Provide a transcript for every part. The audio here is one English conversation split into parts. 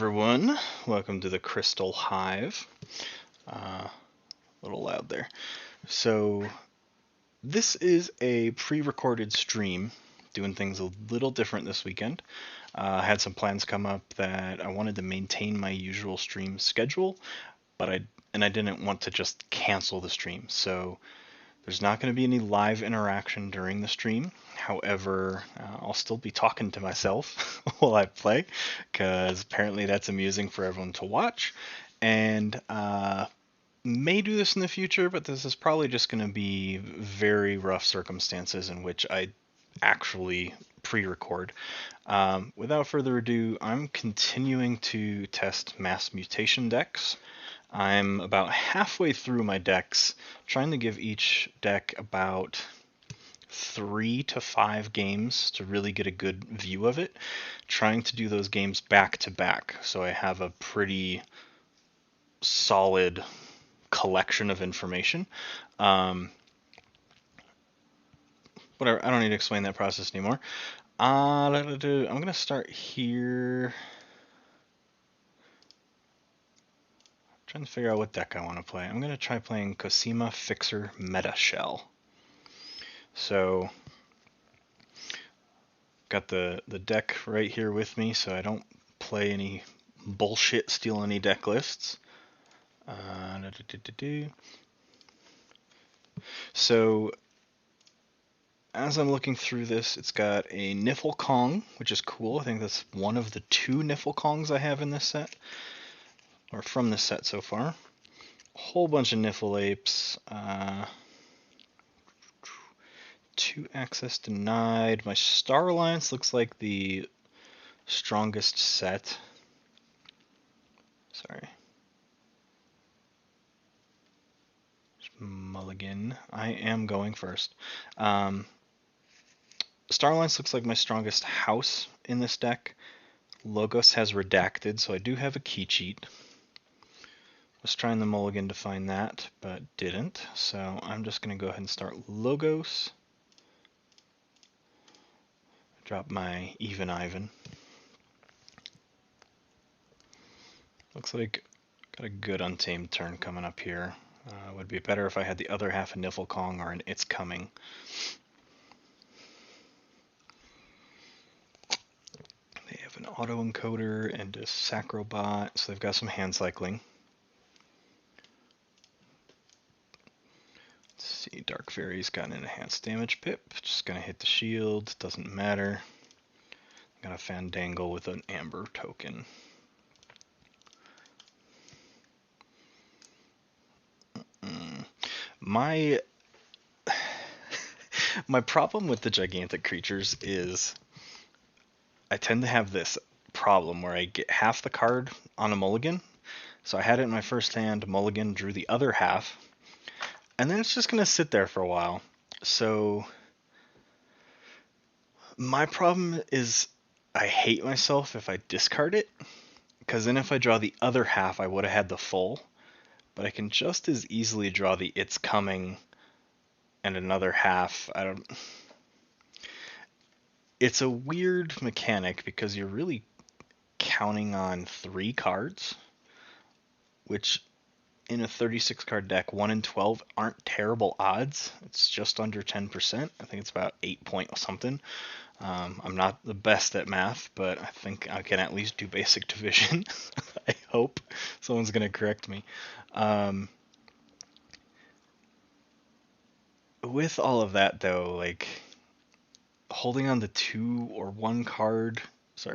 everyone, welcome to the Crystal Hive. A little loud there. So, this is a pre-recorded stream, doing things a little different this weekend. I had some plans come up that I wanted to maintain my usual stream schedule, but I didn't want to just cancel the stream. So, there's not going to be any live interaction during the stream. However, I'll still be talking to myself while I play, because apparently that's amusing for everyone to watch. And may do this in the future, but this is probably just going to be very rough circumstances in which I actually pre-record. Without further ado, I'm continuing to test Mass Mutation decks. I'm about halfway through my decks, trying to give each deck about 3 to 5 games to really get a good view of it. Trying to do those games back to back, so I have a pretty solid collection of information. Whatever, I don't need to explain that process anymore. I'm going to start here. Trying to figure out what deck I want to play. I'm going to try playing Cosima Fixer Meta Shell. So, got the deck right here with me, so I don't play any bullshit, steal any deck lists. So, as I'm looking through this, it's got a Niffle Kong, which is cool. I think that's one of the 2 Niffle Kongs I have in this set, or from this set so far. A whole bunch of Niffle Apes. 2 access denied. My Star Alliance looks like the strongest set. Sorry. Mulligan. I am going first. Star Alliance looks like my strongest house in this deck. Logos has redacted, so I do have a key cheat. Was trying the mulligan to find that, but didn't. So I'm just going to go ahead and start Logos. Drop my Even Ivan. Looks like got a good Untamed turn coming up here. Would be better if I had the other half of Niffle Kong or an It's Coming. They have an autoencoder and a Sacrobot, so they've got some hand cycling. Let's see, Dark Fairy's got an enhanced damage pip. Just gonna hit the shield, doesn't matter. Got a Fandangle with an Amber token. My problem with the gigantic creatures is I tend to have this problem where I get half the card on a mulligan. So I had it in my first hand, mulligan, drew the other half, and then it's just going to sit there for a while. So my problem is I hate myself if I discard it, because then if I draw the other half, I would have had the full. But I can just as easily draw the It's Coming and another half. It's a weird mechanic because you're really counting on 3 cards, which in a 36 card deck, 1 in 12 aren't terrible odds. It's just under 10%. I think it's about 8 point something. I'm not the best at math, but I think I can at least do basic division. I hope someone's going to correct me. With all of that, though, like holding on to 2 or 1 card,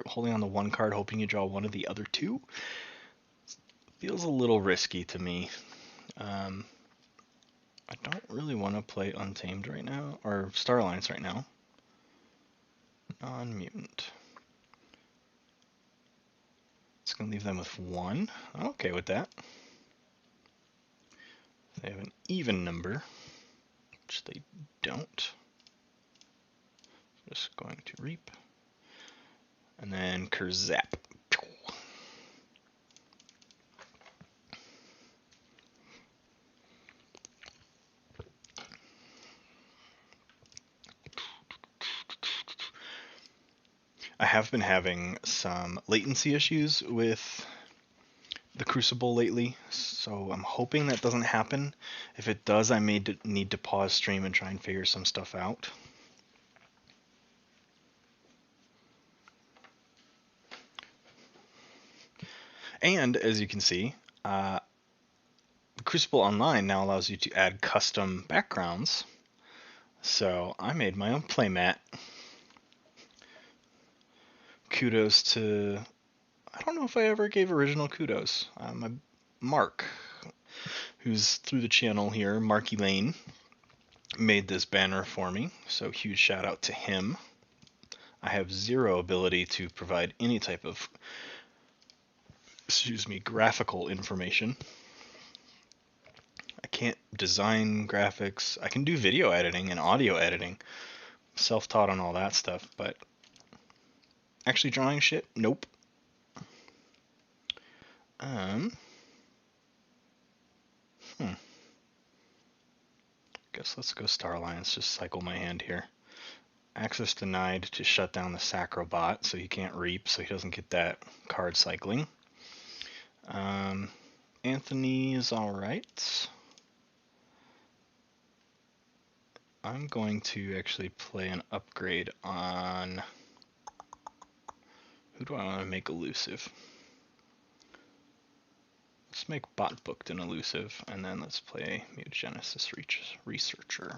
holding on to 1 card, hoping you draw one of the other 2, feels a little risky to me. I don't really want to play Untamed right now, or Star Alliance right now. Non-mutant. It's going to leave them with 1. I'm okay with that. They have an even number, which they don't. Just going to Reap. And then Kerzap. I have been having some latency issues with the Crucible lately, so I'm hoping that doesn't happen. If it does, I may need to pause stream and try and figure some stuff out. And as you can see, Crucible Online now allows you to add custom backgrounds. So I made my own playmat. Kudos to, I don't know if I ever gave original kudos. Mark, who's through the channel here, Marky Lane, made this banner for me. So huge shout out to him. I have zero ability to provide any type of, graphical information. I can't design graphics. I can do video editing and audio editing. Self-taught on all that stuff, but actually drawing shit? Nope. Guess let's go Star Alliance, just cycle my hand here. Access denied to shut down the Sacrobot, so he can't reap, so he doesn't get that card cycling. Anthony is alright. I'm going to actually play an upgrade on... Who do I want to make elusive? Let's make Bot Booked an elusive, and then let's play Mutagenesis Researcher.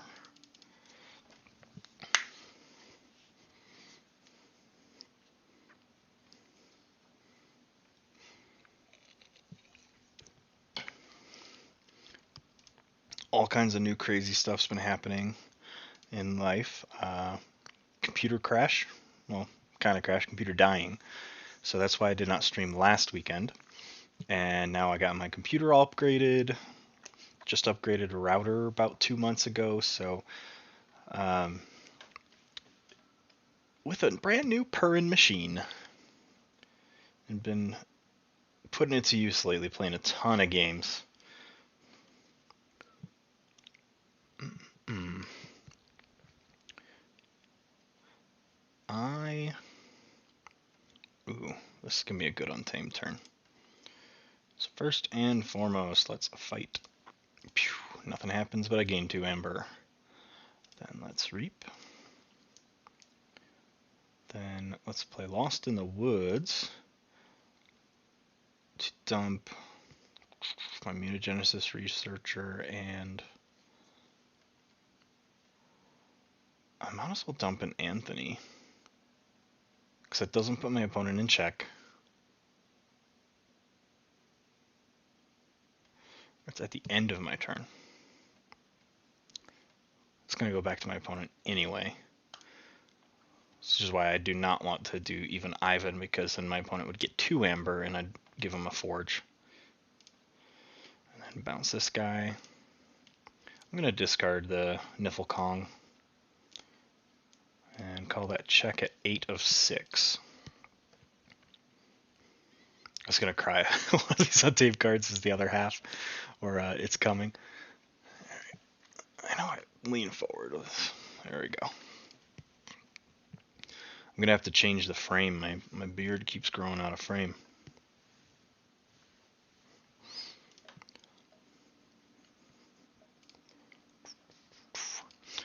All kinds of new crazy stuff's been happening in life. Computer crash. Well, kind of crash. Computer dying. So that's why I did not stream last weekend. And now I got my computer all upgraded. Just upgraded a router about 2 months ago. So with a brand new Purin machine. And been putting it to use lately, playing a ton of games. Ooh, this is going to be a good Untamed turn. So first and foremost, let's fight. Pew, nothing happens, but I gain 2 amber. Then let's reap. Then let's play Lost in the Woods to dump my Mutagenesis Researcher, and I might as well dump an Anthony, because it doesn't put my opponent in check. It's at the end of my turn. It's going to go back to my opponent anyway. This is why I do not want to do even Ivan, because then my opponent would get 2 amber and I'd give him a forge. And then bounce this guy. I'm going to discard the Niflkong and call that check at 8 of 6. I was going to cry. One of these Untamed cards is the other half, or it's coming. All right. I know I lean forward. There we go. I'm going to have to change the frame. My beard keeps growing out of frame.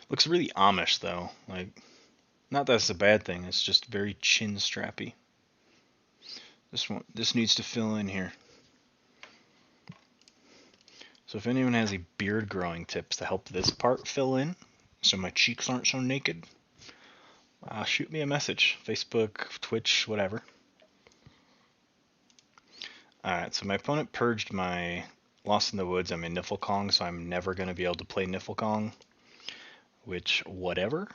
Looks really Amish, though. Like, not that it's a bad thing. It's just very chin strappy. This needs to fill in here. So if anyone has any beard growing tips to help this part fill in, so my cheeks aren't so naked, shoot me a message. Facebook, Twitch, whatever. Alright, so my opponent purged my Lost in the Woods. I'm in Niflkong, so I'm never going to be able to play Niflkong. Which, whatever.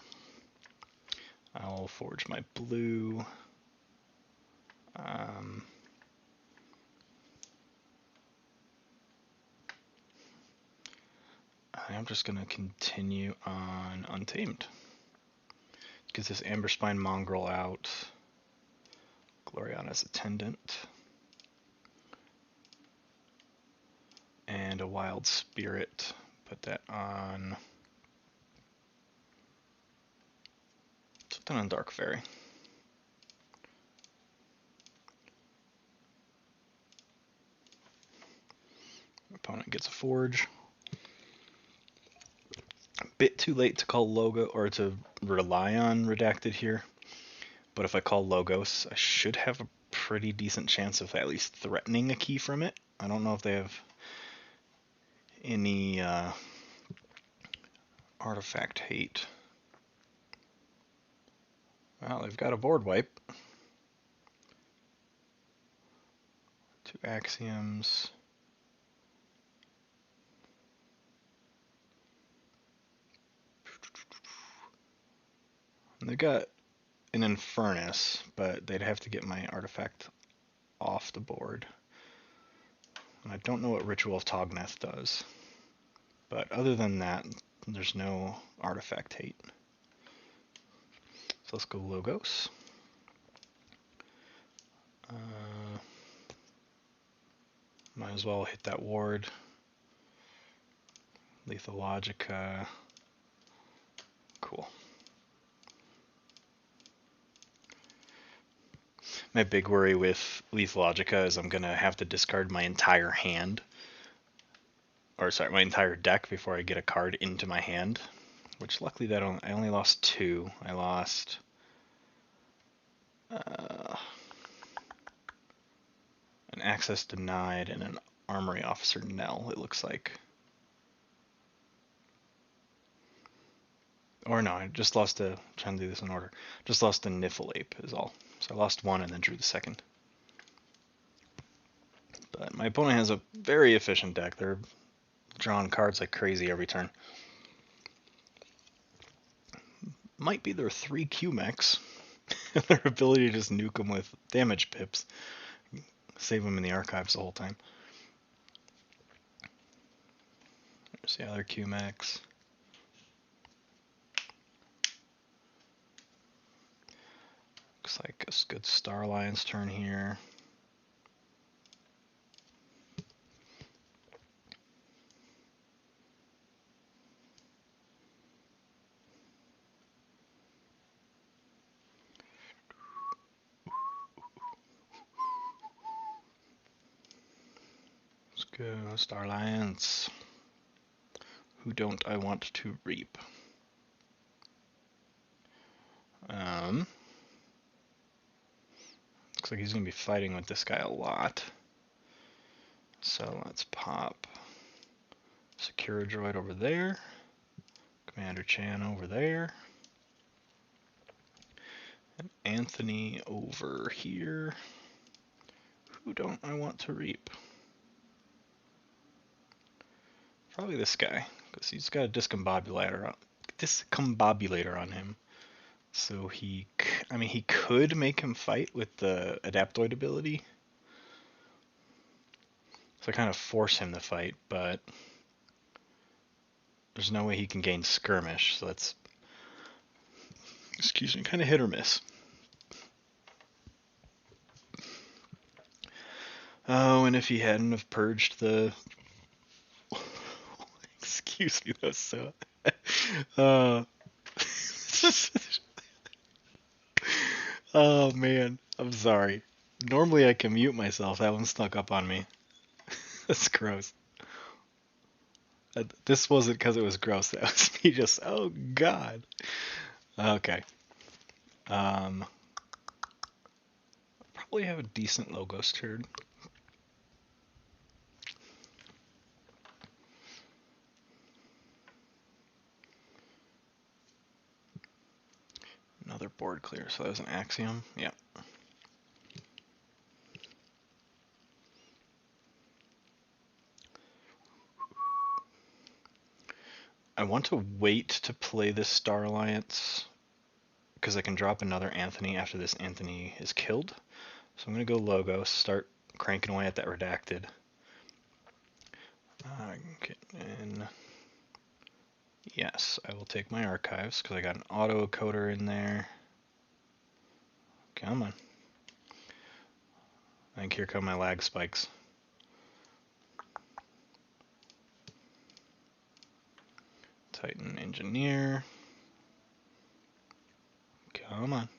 I'll forge my blue. I'm just going to continue on Untamed. Get this Amber Spine Mongrel out. Gloriana's Attendant. And a Wild Spirit. Put that on... Something on Dark Fairy. opponent gets a forge. Bit too late to call logo or to rely on redacted here, but if I call logos, I should have a pretty decent chance of at least threatening a key from it. I don't know if they have any artifact hate. Well, they've got a board wipe. 2 axioms. And they've got an Infernus, but they'd have to get my artifact off the board. And I don't know what Ritual of Togneth does. But other than that, there's no artifact hate. So let's go Logos. Might as well hit that ward. Lethal Logica. Cool. My big worry with Lethal Logica is I'm going to have to discard my entire hand. Or sorry, my entire deck before I get a card into my hand. Which luckily I only lost 2. I lost an Access Denied and an Armory Officer Nell, it looks like. Or no, I just lost a, trying to do this in order, just lost a Niffle Ape is all. So I lost 1 and then drew the second. But my opponent has a very efficient deck. They're drawing cards like crazy every turn. Might be their 3 Q-Mechs. Their ability to just nuke them with damage pips. Save them in the archives the whole time. There's the other Q-Mechs. Looks like a good Star Alliance turn here. Let's go Star Alliance. Who don't I want to reap? Looks like he's going to be fighting with this guy a lot. So let's pop Secure Droid over there. Commander Chan over there. And Anthony over here. Who don't I want to reap? Probably this guy, because he's got a discombobulator on him. So he could make him fight with the Adaptoid ability. So I kind of force him to fight, but there's no way he can gain skirmish, so that's, excuse me, kind of hit or miss. Oh, and if he hadn't have purged the... excuse me, that was so... oh man, I'm sorry. Normally I can mute myself, that one snuck up on me. That's gross. This wasn't because it was gross, that was me just, oh god. Okay. Probably have a decent Logos turn. Another board clear, so that was an Axiom. Yep. I want to wait to play this Star Alliance because I can drop another Anthony after this Anthony is killed. So I'm going to go Logos, start cranking away at that Redacted. And yes, I will take my archives because I got an auto coder in there. Come on. I think here come my lag spikes. Titan Engineer. Come on.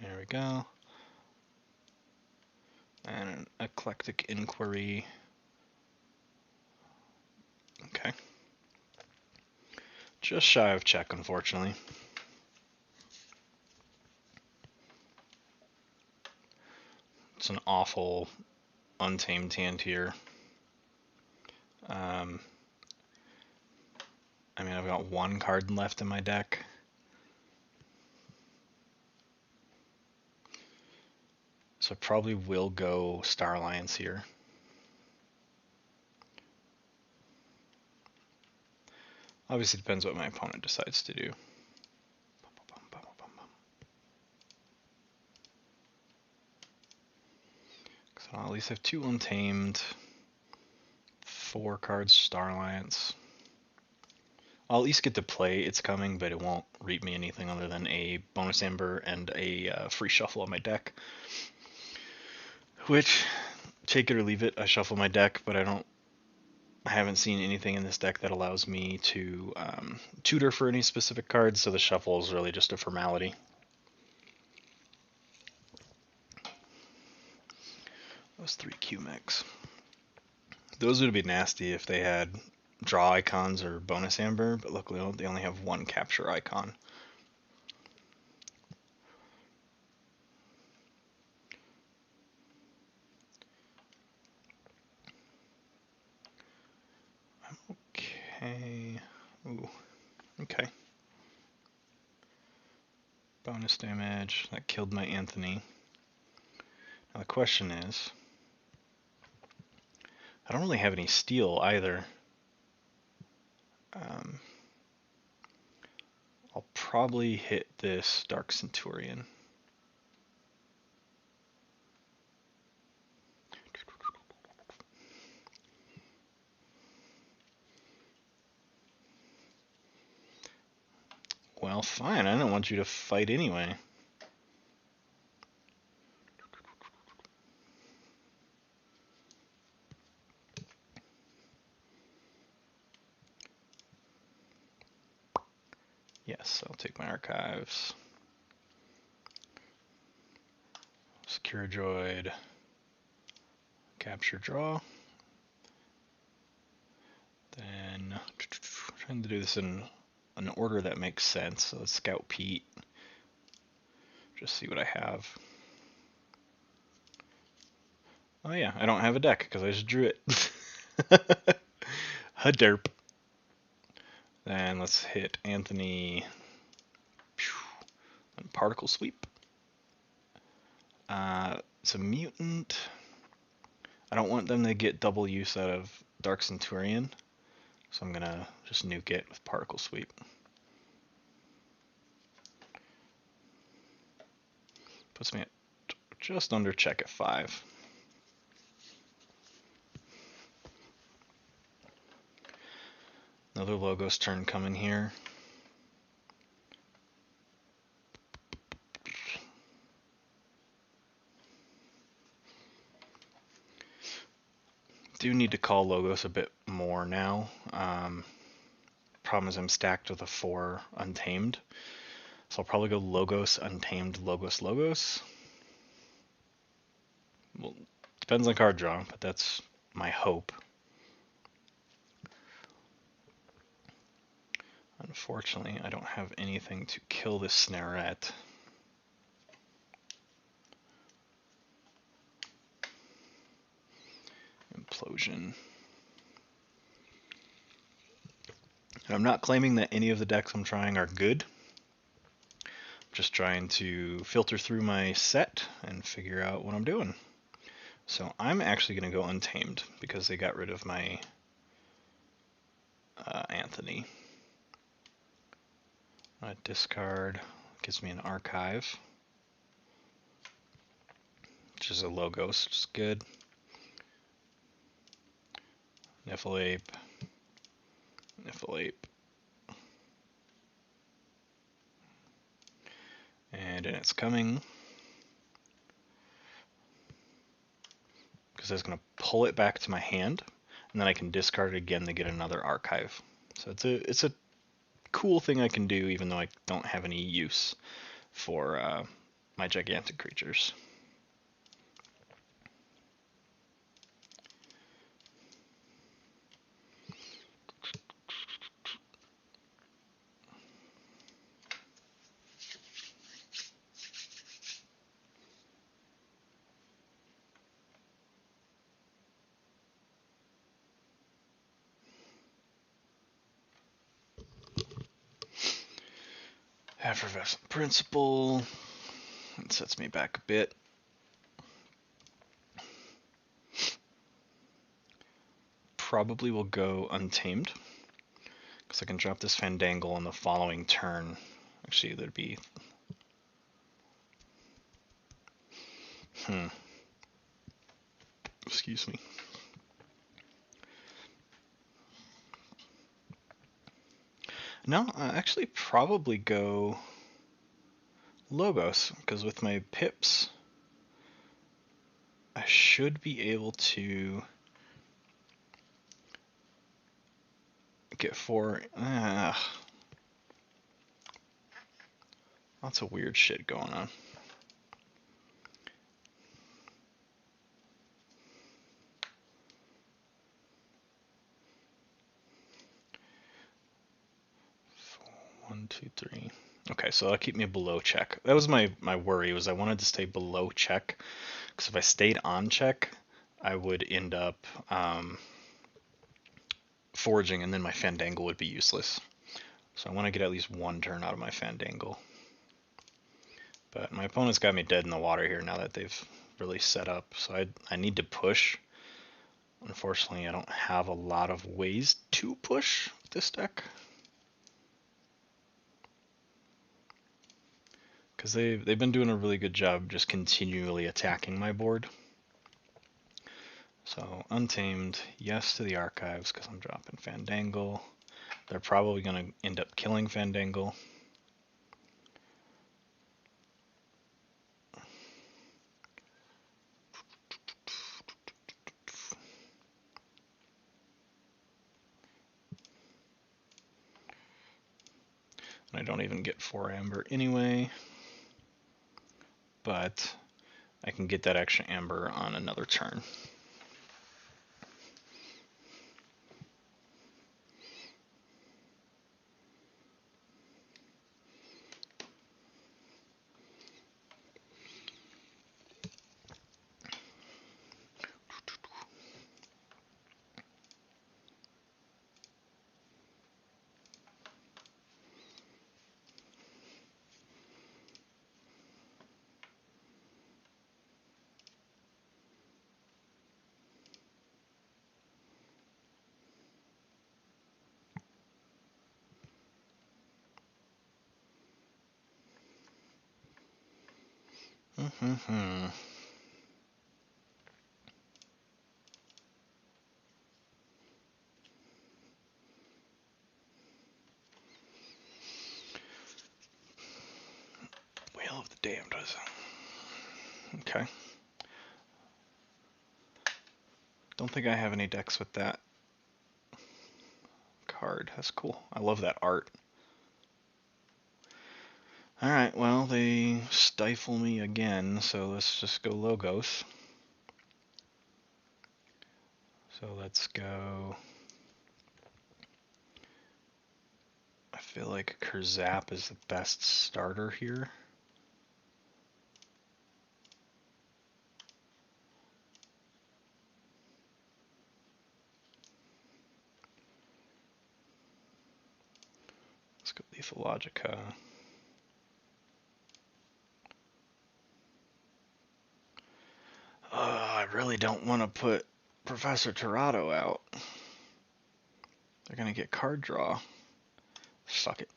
There we go. And an Eclectic Inquiry. Just shy of check, unfortunately. It's an awful untamed hand here. I mean, I've got one card left in my deck. So I probably will go Star Alliance here. Obviously depends what my opponent decides to do. So I'll at least have 2 untamed, 4 cards Star Alliance. I'll at least get to play It's Coming, but it won't reap me anything other than a bonus amber and a free shuffle on my deck. Which, take it or leave it, I shuffle my deck, but I haven't seen anything in this deck that allows me to tutor for any specific cards, so the shuffle is really just a formality. Those 3 Q-Mechs. Those would be nasty if they had draw icons or bonus amber, but luckily they only have 1 capture icon. Okay. Ooh. Okay. Bonus damage. That killed my Anthony. Now the question is, I don't really have any steel either. I'll probably hit this Dark Centurion. Well, fine. I don't want you to fight anyway. Yes, I'll take my archives. Secure Droid. Capture draw. Then trying to do this in an order that makes sense. So let's scout Pete. Just see what I have. Oh yeah, I don't have a deck because I just drew it. Haderp. Then let's hit Anthony. And particle sweep. It's a mutant. I don't want them to get double use out of Dark Centurion, so I'm gonna just nuke it with particle sweep. Puts me at just under check at 5. Another Logos turn coming here. Do need to call Logos a bit more now. Problem is I'm stacked with a 4 Untamed. So I'll probably go Logos, Untamed, Logos, Logos. Well, depends on card draw, but that's my hope. Unfortunately, I don't have anything to kill this Snarette. Implosion. And I'm not claiming that any of the decks I'm trying are good. I'm just trying to filter through my set and figure out what I'm doing. So I'm actually going to go Untamed because they got rid of my Anthony. Discard gives me an archive, which is a Logos, which is good. Niffle Ape. And then It's Coming. Because that's going to pull it back to my hand, and then I can discard it again to get another archive. So it's a cool thing I can do, even though I don't have any use for my gigantic creatures. Effervescent Principle. It sets me back a bit. Probably will go Untamed, because I can drop this Fandangle on the following turn. Actually, there'd be... Excuse me. No, I actually probably go Logos, because with my pips, I should be able to get 4. Lots of weird shit going on. One, two, three. Okay, so that'll keep me below check. That was my worry, was I wanted to stay below check, because if I stayed on check, I would end up foraging, and then my Fandangle would be useless. So I want to get at least one turn out of my Fandangle. But my opponent's got me dead in the water here now that they've really set up, so I need to push. Unfortunately, I don't have a lot of ways to push with this deck, because they've been doing a really good job just continually attacking my board. So Untamed, yes to the Archives, because I'm dropping Fandangle. They're probably going to end up killing Fandangle. And I don't even get 4 Amber anyway, but I can get that extra Amber on another turn. Wheel of the Damned. Okay. Don't think I have any decks with that card. That's cool. I love that art. Alright, well, they stifle me again, so let's just go Logos. So let's go... I feel like Kurzap is the best starter here. Let's go Lethal Logica. I really don't want to put Professor Tirado out. They're going to get card draw. Fuck it.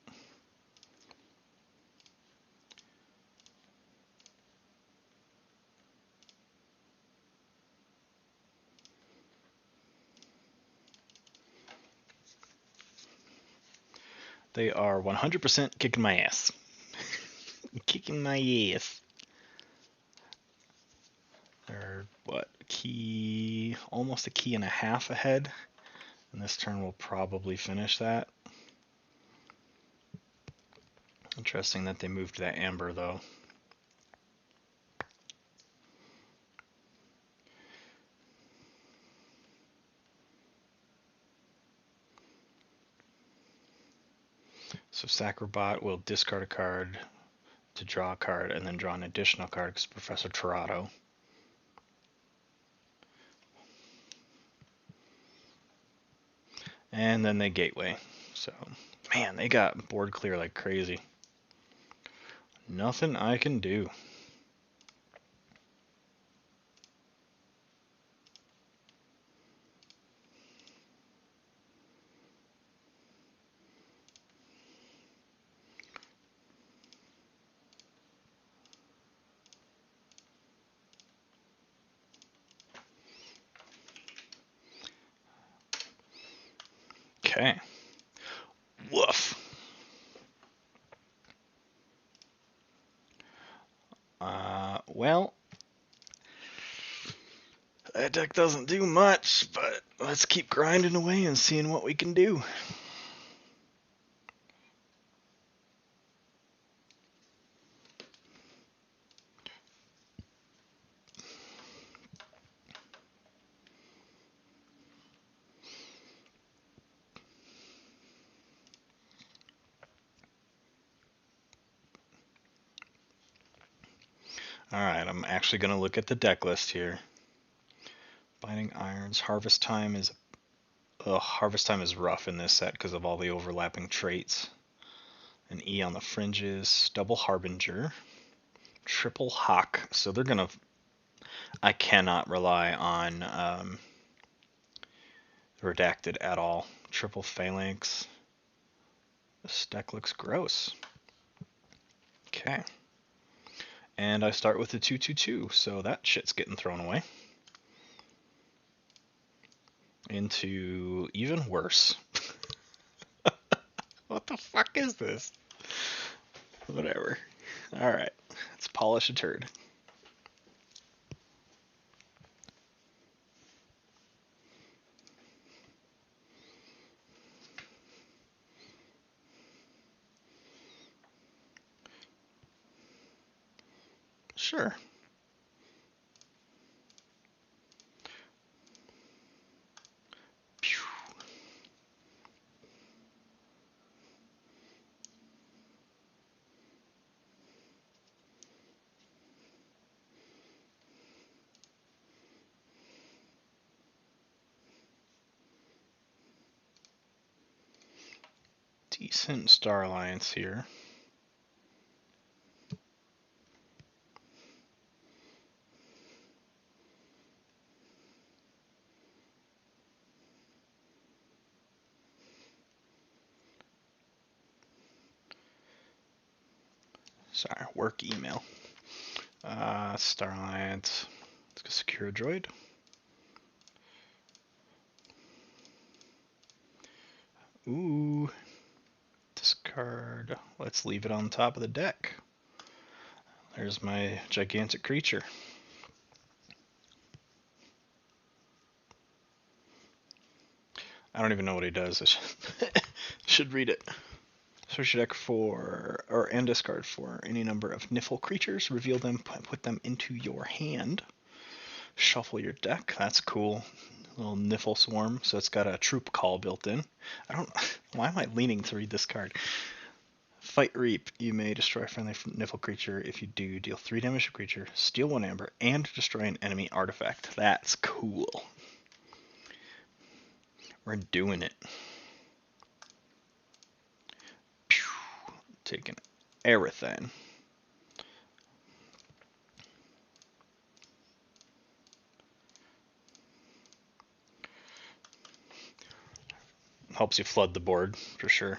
They are 100% kicking my ass. Kicking my ass. They're, what, almost a key and a half ahead. And this turn will probably finish that. Interesting that they moved that Amber, though. So Sacrobot will discard a card to draw a card, and then draw an additional card because Professor Tirado. And then they Gateway. So, man, they got board clear like crazy. Nothing I can do. Okay. Woof. Well, that deck doesn't do much, but let's keep grinding away and seeing what we can do. Alright, I'm actually going to look at the deck list here. Binding Irons, Harvest Time is rough in this set because of all the overlapping traits. An E on the fringes, Double Harbinger, Triple Hawk. So they're going to... I cannot rely on Redacted at all. Triple Phalanx. This deck looks gross. Okay. And I start with the 2/2/2, so that shit's getting thrown away. Into even worse. What the fuck is this? Whatever. Alright, let's polish a turd. Sure. Pew. Decent Star Alliance here. Sorry, work email. Star Alliance. Let's go secure a droid. Ooh. Discard. Let's leave it on top of the deck. There's my gigantic creature. I don't even know what he does. I should read it. Search your deck and discard for any number of Niffle creatures. Reveal them, put them into your hand. Shuffle your deck. That's cool. Little Niffle swarm. So it's got a troop call built in. Why am I leaning to read this card? Fight Reap. You may destroy a friendly Niffle creature. If you do, deal 3 damage to creature, steal 1 amber, and destroy an enemy artifact. That's cool. We're doing it. Pew. Taking everything. Helps you flood the board, for sure.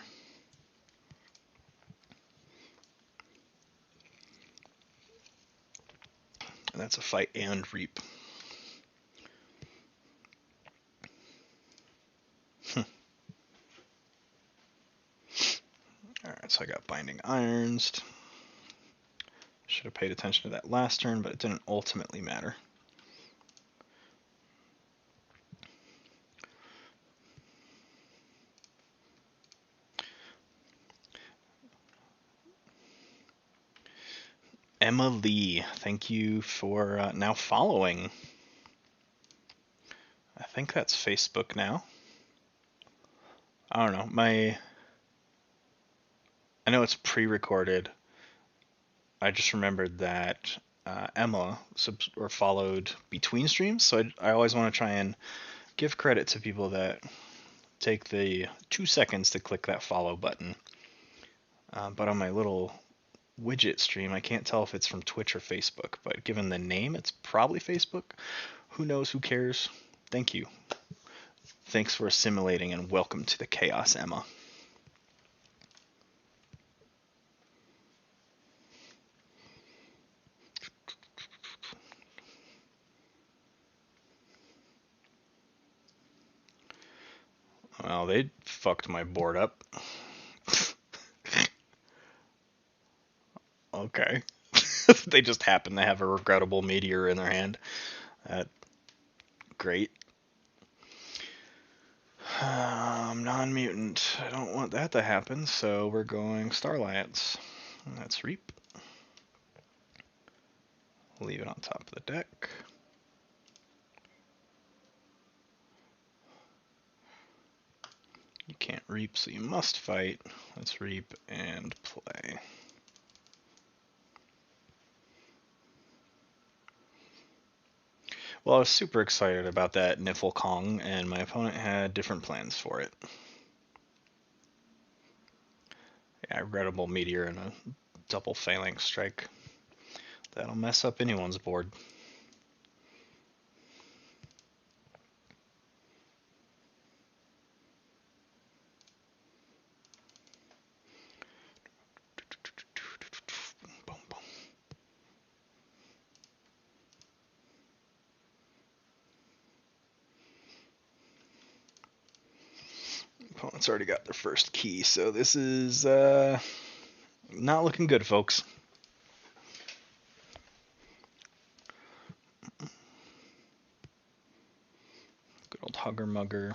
And that's a fight and reap. Alright, so I got Binding Irons. Should have paid attention to that last turn, but it didn't ultimately matter. Emma Lee, thank you for now following. I think that's Facebook now. I don't know. I know it's pre-recorded. I just remembered that Emma followed between streams, so I always want to try and give credit to people that take the 2 seconds to click that follow button. But on my little widget stream. I can't tell if it's from Twitch or Facebook, but given the name, it's probably Facebook. Who knows? Who cares? Thank you. Thanks for assimilating and welcome to the chaos, Emma. Well, they fucked my board up. Okay. They just happen to have a regrettable meteor in their hand. Great. Non-mutant. I don't want that to happen, so we're going Starlights. That's Reap. Leave it on top of the deck. You can't Reap, so you must fight. Let's Reap and play. Well, I was super excited about that Niffle Kong, and my opponent had different plans for it. Yeah, regrettable meteor and a double phalanx strike. That'll mess up anyone's board. Opponent's already got their first key, so this is not looking good, folks. Good old Hugger Mugger.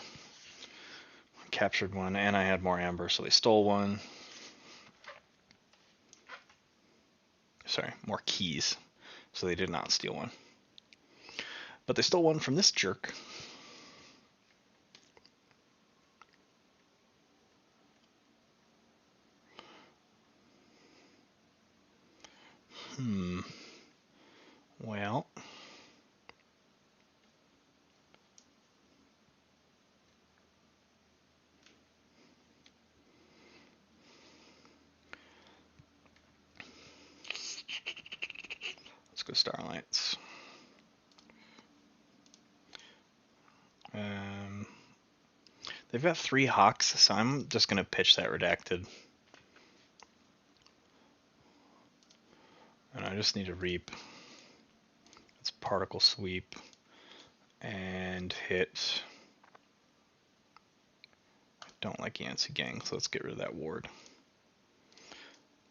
Captured one, and I had more amber, so they stole one. Sorry, more keys, so they did not steal one. But they stole one from this jerk. Well. Let's go Starlights. They've got 3 Hawks, so I'm just going to pitch that Redacted. And I just need to Reap. It's Particle Sweep. And hit. I don't like Yancey Gang, so let's get rid of that ward.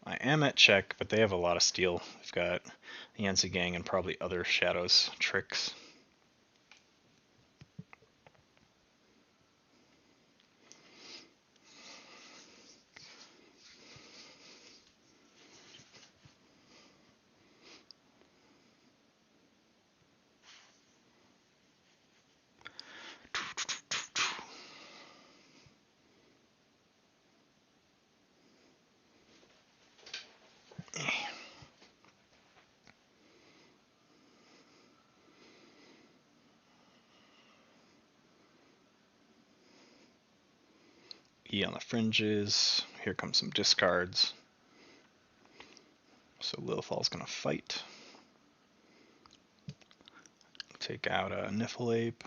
I am at check, but they have a lot of steel. They've got the Yancey Gang and probably other Shadows tricks. E on the fringes. Here comes some discards. So Lilithall's gonna fight. Take out a Niffle Ape.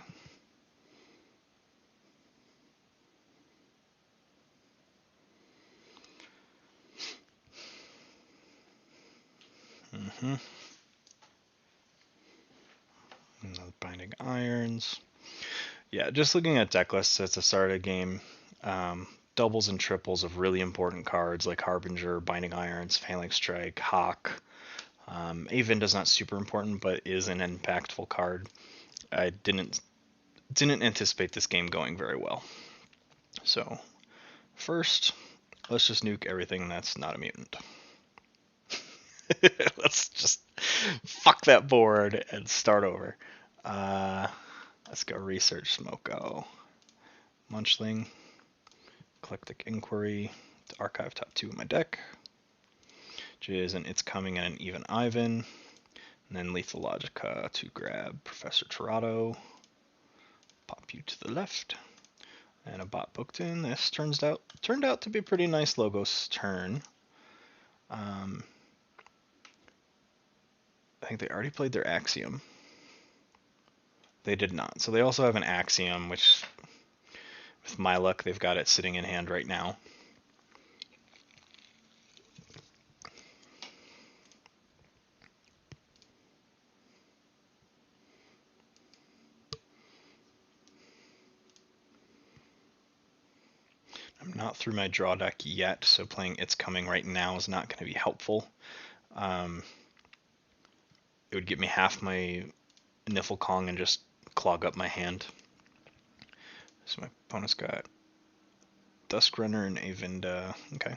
Binding Irons. Yeah, just looking at deck lists at the start of the game, doubles and triples of really important cards like Harbinger, Binding Irons, Phalanx Strike, Hawk. Avinda's not super important, but is an impactful card. I didn't anticipate this game going very well. So, first, let's just nuke everything that's not a mutant. Let's just fuck that board and start over. Let's go Research Smoko. Munchling. Eclectic Inquiry. To archive top 2 of my deck. Which is an It's Coming and an Even Ivan. And then Lethal Logica to grab Professor Torado. Pop you to the left. And a bot booked in. This turned out to be a pretty nice Logos turn. I think they already played their Axiom. They did not. So they also have an Axiom, which, with my luck, they've got it sitting in hand right now. I'm not through my draw deck yet, so playing It's Coming right now is not going to be helpful. It would get me half my Niflkong and just clog up my hand. So my opponent's got Duskrunner and Avinda. Okay.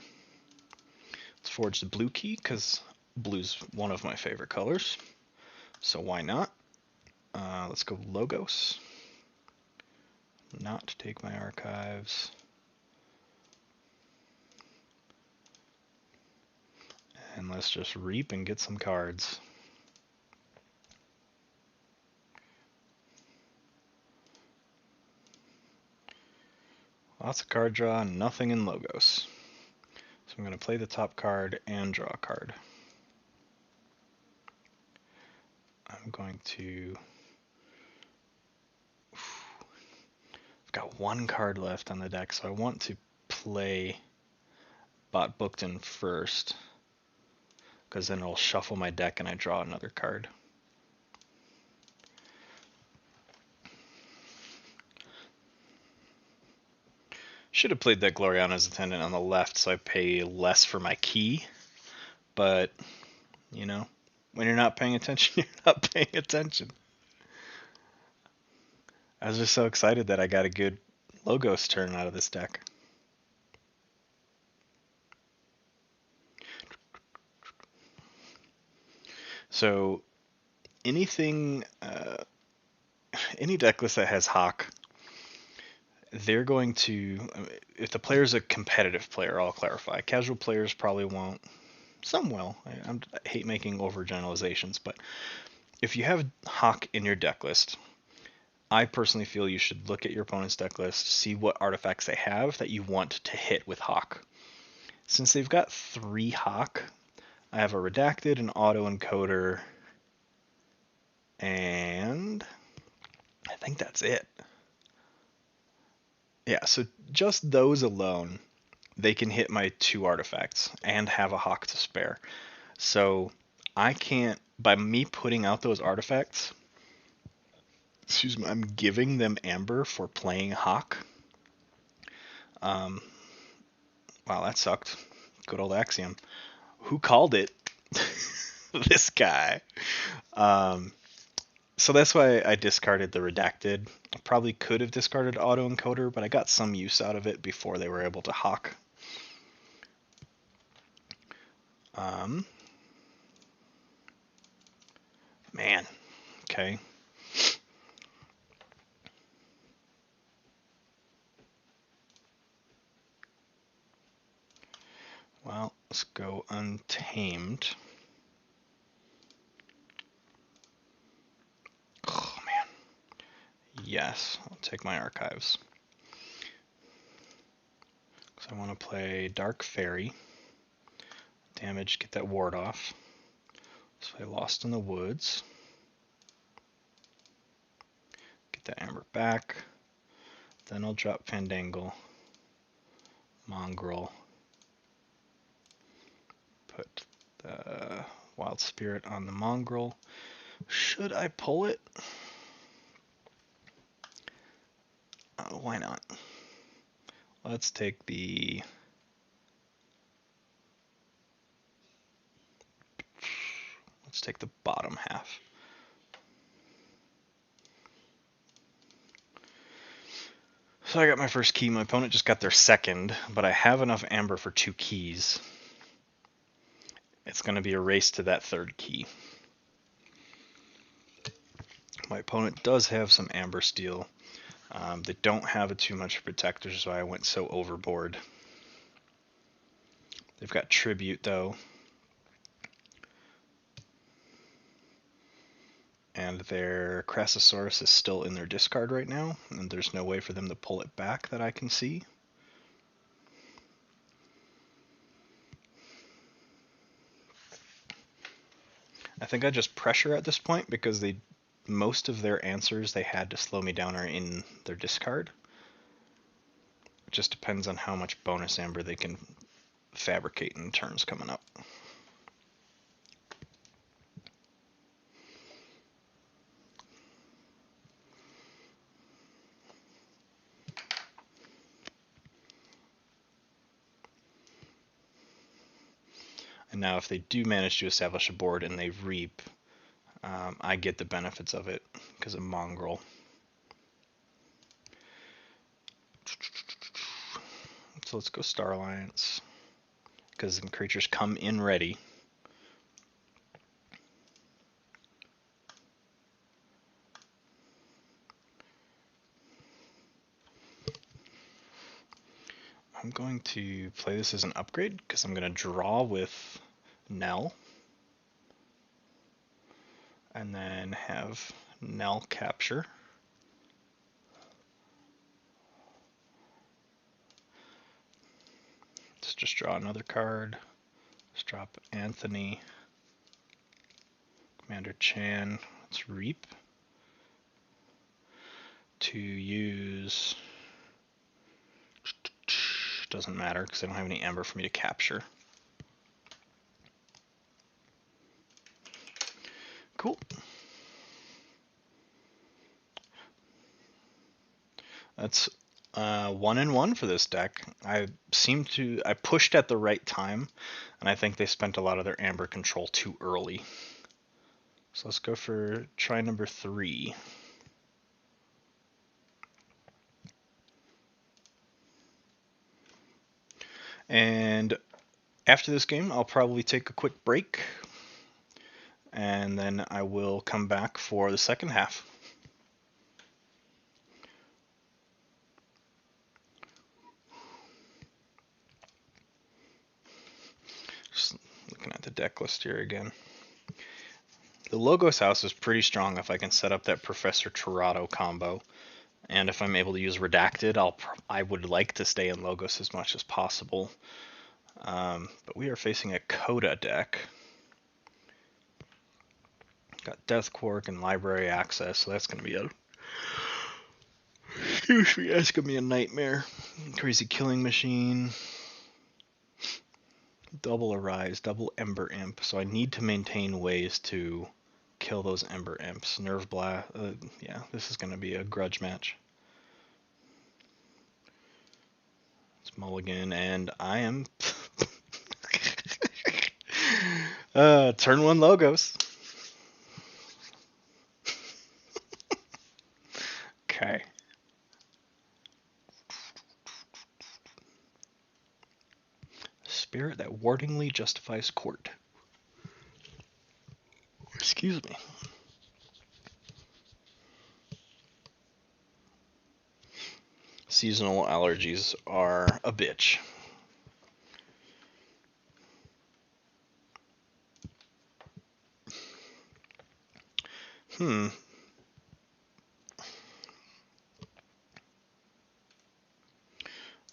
Let's forge the blue key, because blue's one of my favorite colors. So why not? Let's go Logos. Not take my archives. And let's just reap and get some cards. Lots of card draw, nothing in Logos. So I'm going to play the top card and draw a card. I'm going to... I've got one card left on the deck, so I want to play Bot Bookton first, because then it'll shuffle my deck and I draw another card. Should have played that Gloriana's Attendant on the left so I pay less for my key, but, you know, when you're not paying attention, you're not paying attention. I was just so excited that I got a good Logos turn out of this deck. So anything, any deck list that has Hawk, they're going to, if the player's a competitive player, I'll clarify. Casual players probably won't. Some will. I hate making overgeneralizations, but if you have Hawk in your deck list, I personally feel you should look at your opponent's deck list, see what artifacts they have that you want to hit with Hawk. Since they've got 3 Hawk, I have a Redacted, an Autoencoder, and I think that's it. Yeah, so just those alone, they can hit my 2 artifacts and have a Hawk to spare. So I can't, by me putting out those artifacts, excuse me, I'm giving them Amber for playing Hawk. Wow, that sucked. Good old Axiom. Who called it? This guy. So that's why I discarded the Redacted. I probably could have discarded Autoencoder, but I got some use out of it before they were able to Hawk. Man, okay. Well, let's go Untamed. Oh, man. Yes, I'll take my archives. So I want to play Dark Fairy. Damage, get that ward off. Let's play Lost in the Woods. Get that Amber back. Then I'll drop Fandangle. Mongrel. Put the Wild Spirit on the Mongrel. Should I pull it? Why not? Let's take the... Let's take the bottom half. So I got my first key. My opponent just got their second, but I have enough Amber for 2 keys. It's going to be a race to that 3rd key. My opponent does have some Amber Steel. They don't have a too much Protector, so I went so overboard. They've got Tribute, though. And their Crassosaurus is still in their discard right now, and there's no way for them to pull it back that I can see. I think I just pressure at this point because most of their answers they had to slow me down are in their discard. It just depends on how much bonus amber they can fabricate in turns coming up. And now if they do manage to establish a board and they reap, I get the benefits of it because of Mongrel. So let's go Star Alliance because the creatures come in ready. I'm going to play this as an upgrade because I'm going to draw with Nell and then have Nell capture. Let's just draw another card. Let's drop Anthony, Commander Chan. Let's reap to use. Doesn't matter because I don't have any amber for me to capture. Cool. That's 1-1 for this deck. I pushed at the right time, and I think they spent a lot of their amber control too early. So let's go for try number 3. And after this game, I'll probably take a quick break, and then I will come back for the second half. Just looking at the deck list here again. The Logos house is pretty strong if I can set up that Professor Tirado combo. And if I'm able to use Redacted, I would like to stay in Logos as much as possible. But we are facing a Coda deck. Got Death Quark and Library Access, so that's going to be that's going to be a nightmare. Crazy Killing Machine. Double Arise, double Ember Imp, so I need to maintain ways to kill those Ember Imps. Nerve Blast, yeah, this is going to be a grudge match. It's Mulligan, and I am... turn 1 Logos. Okay. Spirit that wardingly justifies court. Excuse me. Seasonal allergies are a bitch.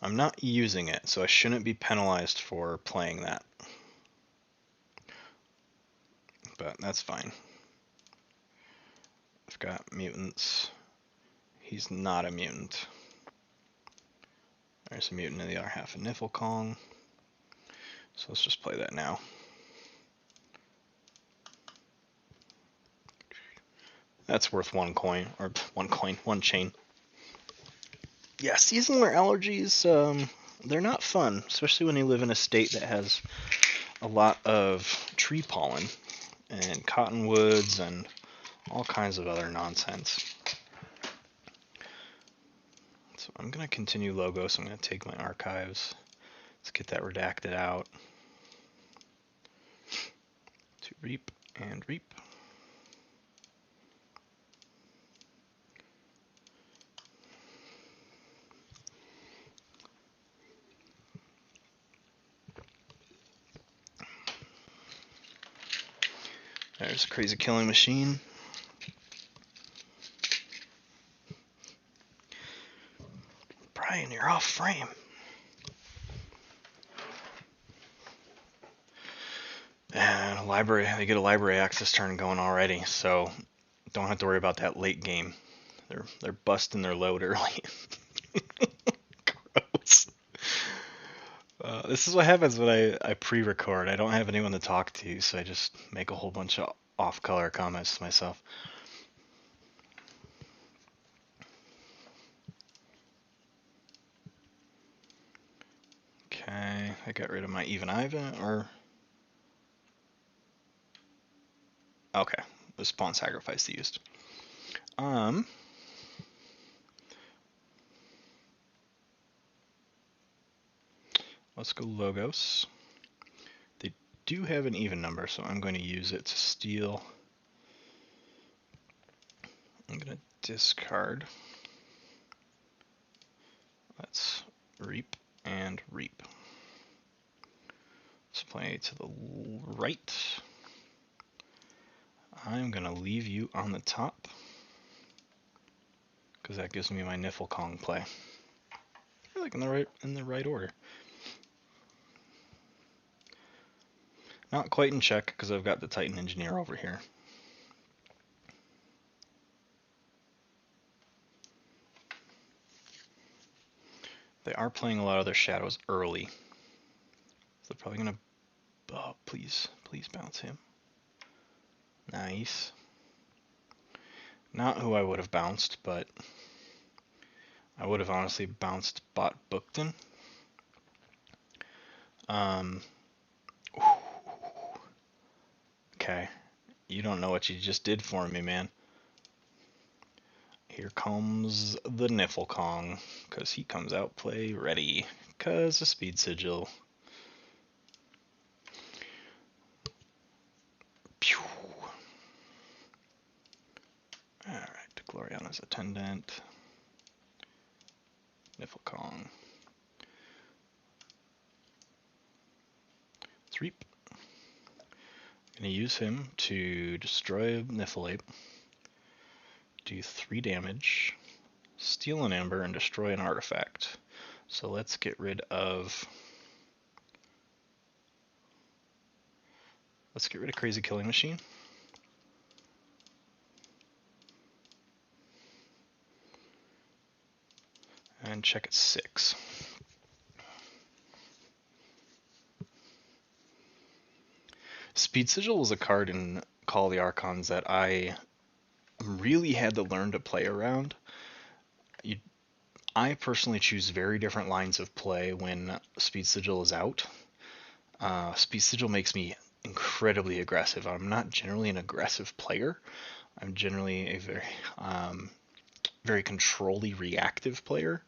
I'm not using it, so I shouldn't be penalized for playing that. But that's fine. I've got mutants. He's not a mutant. There's a mutant in the other half of Niflkong. So let's just play that now. That's worth 1 coin, or 1 chain. Yeah, seasonal allergies, they're not fun, especially when you live in a state that has a lot of tree pollen and cottonwoods and all kinds of other nonsense. So I'm going to continue Logos. I'm going to take my archives. Let's get that redacted out. To reap and reap. There's a Crazy Killing Machine. Brian, you're off frame. And library. They get a library access turn going already, so don't have to worry about that late game. They're busting their load early. Gross. This is what happens when I pre-record. I don't have anyone to talk to, so I just make a whole bunch of off-color comments to myself. Okay, I got rid of my even Ivan, or... Okay, the spawn sacrifice they used. Let's go Logos. They do have an even number, so I'm going to use it to steal. I'm going to discard. Let's reap and reap. Let's play to the right. I'm going to leave you on the top, because that gives me my Niflkong play. I feel like in the right order. Not quite in check, because I've got the Titan Engineer over here. They are playing a lot of their shadows early. So they're probably going to... Oh, please bounce him. Nice. Not who I would have bounced, but I would have honestly bounced Bot Bookton. Okay. You don't know what you just did for me, man. Here comes the Niflkong, because he comes out play ready, because of Speed Sigil. Pew. Alright, Gloriana's Attendant. Niflkong. Let's reap. I'm going to use him to destroy Niflate, do 3 damage, steal an Ember, and destroy an artifact. So let's get rid of... Crazy Killing Machine. And check at 6. Speed Sigil was a card in Call of the Archons that I really had to learn to play around. I personally choose very different lines of play when Speed Sigil is out. Speed Sigil makes me incredibly aggressive. I'm not generally an aggressive player. I'm generally a very controlly reactive player,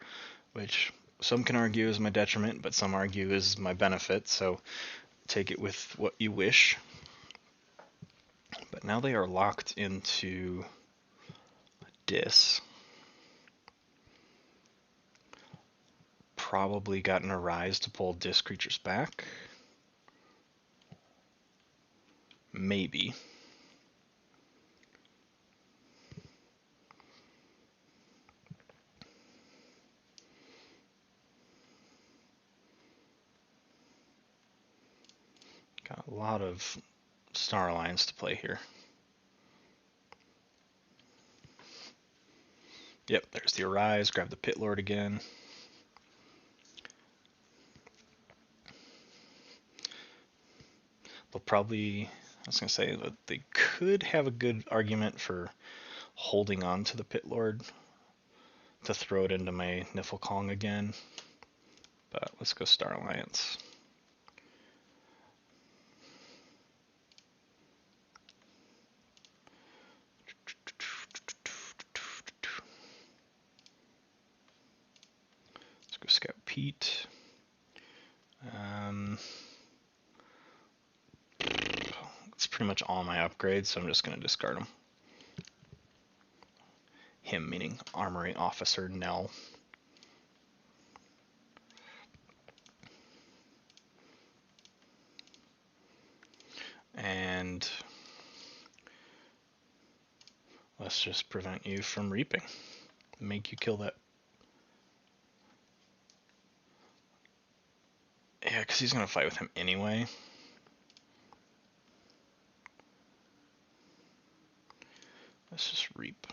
which some can argue is my detriment, but some argue is my benefit, so take it with what you wish. But now they are locked into Dis. Probably gotten a Rise to pull Dis creatures back. Maybe. Got a lot of Star Alliance to play here. Yep, there's the Arise. Grab the Pit Lord again. They'll probably... I was going to say that they could have a good argument for holding on to the Pit Lord to throw it into my Niflkong again. But let's go Star Alliance. Let's go Scout Pete. It's pretty much all my upgrades, so I'm just going to discard them. Him meaning Armory Officer Nell. And let's just prevent you from reaping. Make you kill that. Yeah, because he's going to fight with him anyway. Let's just reap.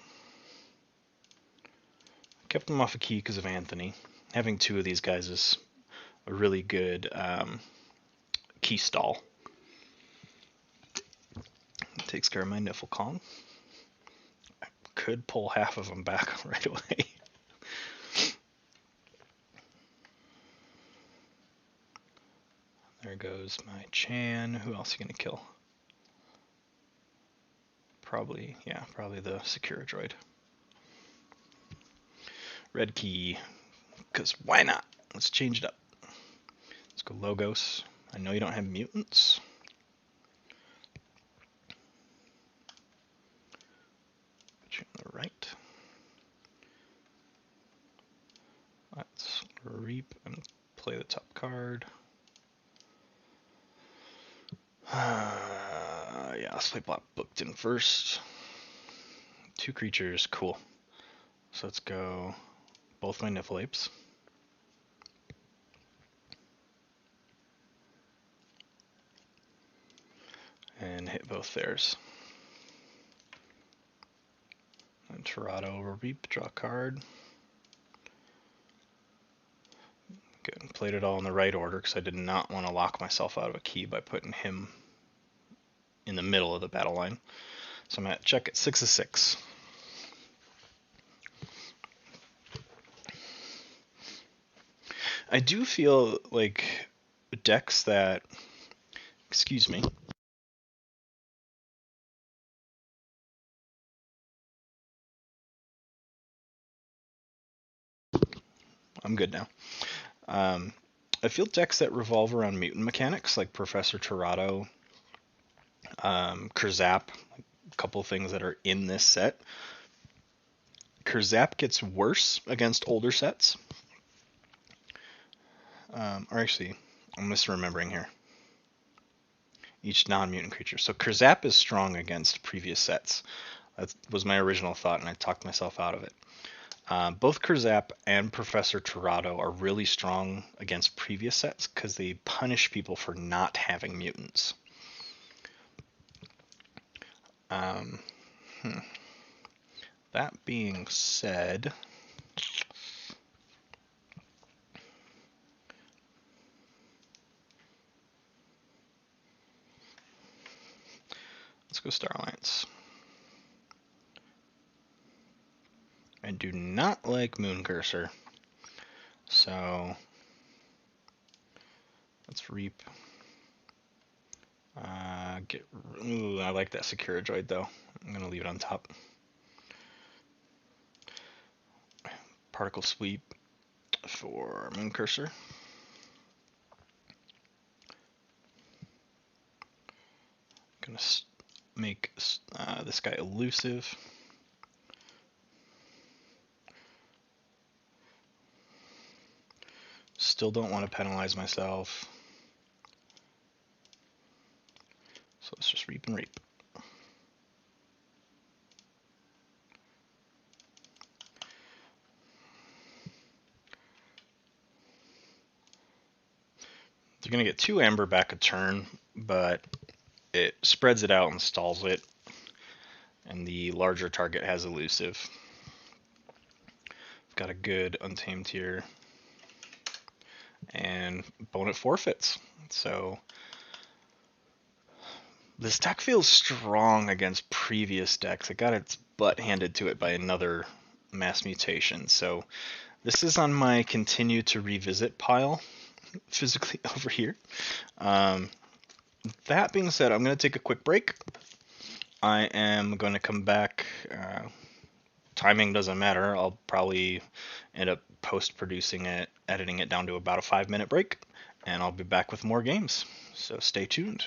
Kept them off a key because of Anthony. Having two of these guys is a really good key stall. Takes care of my Niffle Kong. I could pull half of them back right away. There goes my Chan. Who else are you gonna kill? Probably the Secure Droid. Red key, because why not? Let's change it up. Let's go Logos. I know you don't have mutants. Put you on the right. Let's reap and play the top card. Yeah, let's play Block Booked in first. Two creatures, cool. So let's go both my Niffle Apes. And hit both theirs. And Tirado over reap, draw a card. Good, played it all in the right order because I did not want to lock myself out of a key by putting him in the middle of the battle line. So I'm at check at 6 of 6. I do feel like decks that, excuse me, I'm good now. I feel decks that revolve around mutant mechanics, like Professor Tirado, Kurzap, a couple things that are in this set. Kurzap gets worse against older sets. Or actually, I'm misremembering here. Each non-mutant creature. So Kurzap is strong against previous sets. That was my original thought, and I talked myself out of it. Both Kurzap and Professor Tirado are really strong against previous sets because they punish people for not having mutants. That being said, let's go Star Alliance. I do not like Moon Cursor, so let's reap. I like that Secure Droid though. I'm gonna leave it on top. Particle Sweep for Moon Cursor. Gonna make this guy elusive. Still don't want to penalize myself. So let's just reap and reap. They're going to get 2 Amber back a turn, but it spreads it out and stalls it. And the larger target has elusive. I've got a good Untamed here. And Bonnet forfeits. So this deck feels strong against previous decks. It got its butt handed to it by another Mass Mutation. So this is on my continue to revisit pile, physically over here. That being said, I'm going to take a quick break. I am going to come back. Timing doesn't matter. I'll probably end up post-producing it, editing it down to about a 5-minute break, and I'll be back with more games. So stay tuned.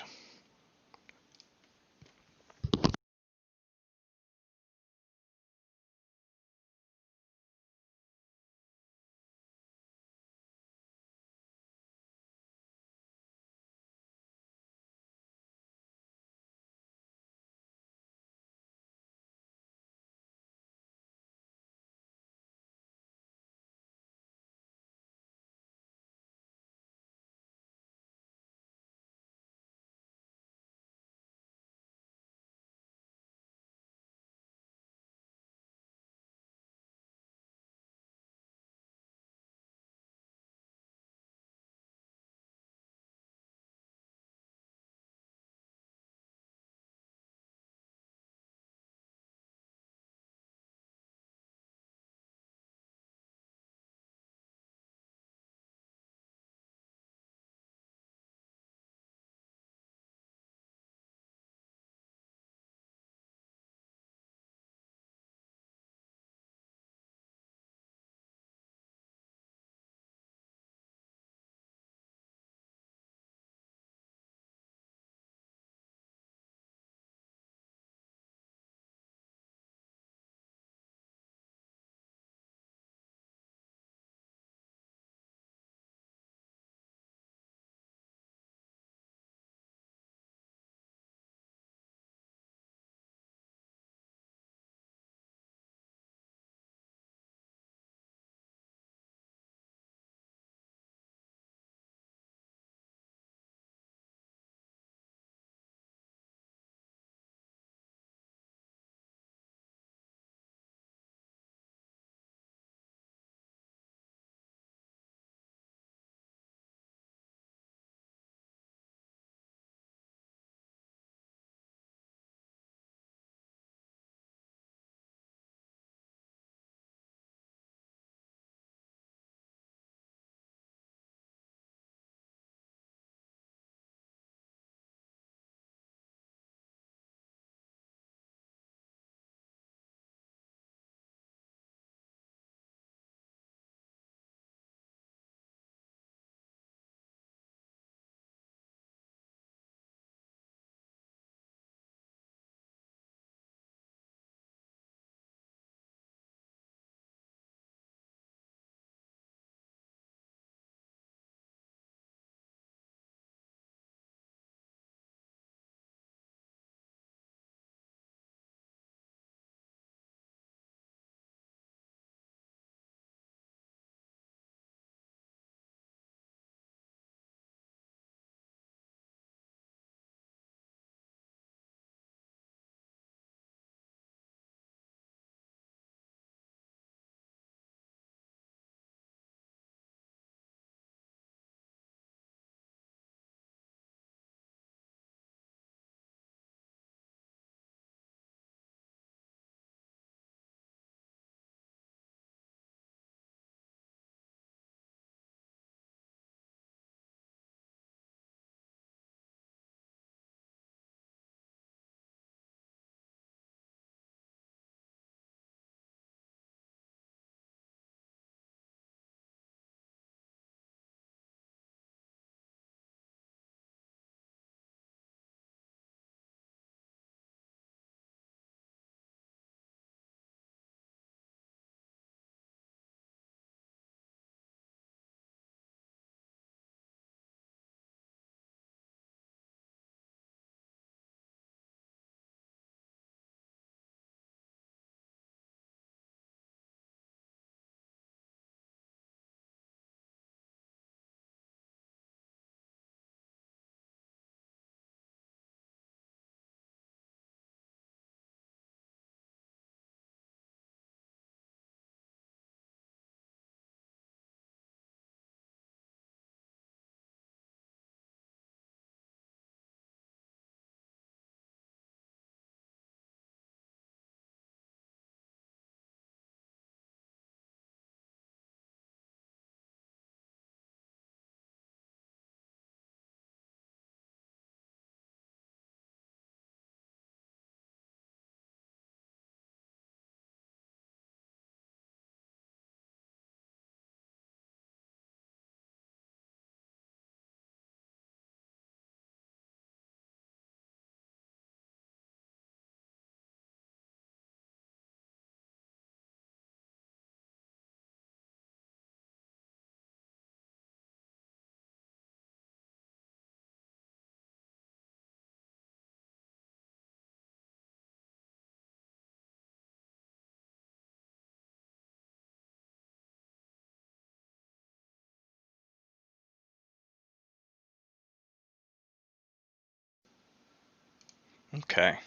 Okay,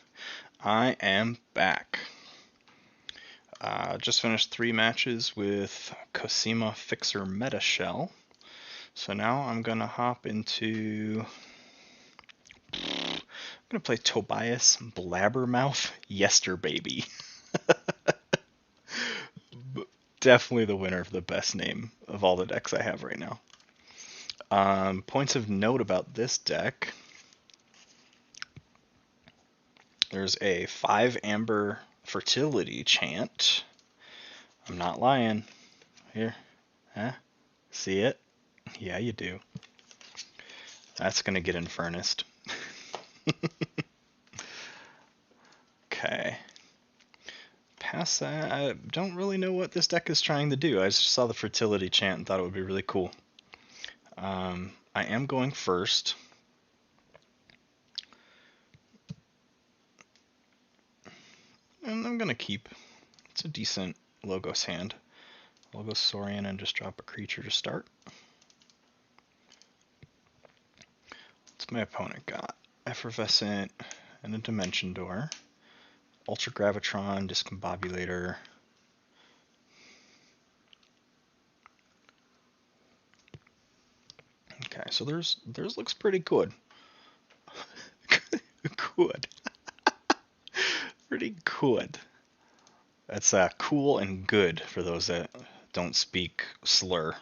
I am back. Just finished 3 matches with Cosima Fixer Meta Shell. So now I'm gonna hop into. I'm gonna play Tobias Blabbermouth Yesterbaby. Definitely the winner of the best name of all the decks I have right now. Points of note about this deck. There's a 5 Amber Fertility Chant. I'm not lying. Here. Huh? See it? Yeah, you do. That's gonna get infernused. Okay. Past that, I don't really know what this deck is trying to do. I just saw the Fertility Chant and thought it would be really cool. I am going first. And I'm gonna keep. It's a decent Logos hand. Logos Saurian and just drop a creature to start. What's my opponent got? Effervescent and a Dimension Door. Ultra Gravitron, Discombobulator. Okay, so theirs looks pretty good. Good. Pretty good. That's cool and good for those that don't speak slur.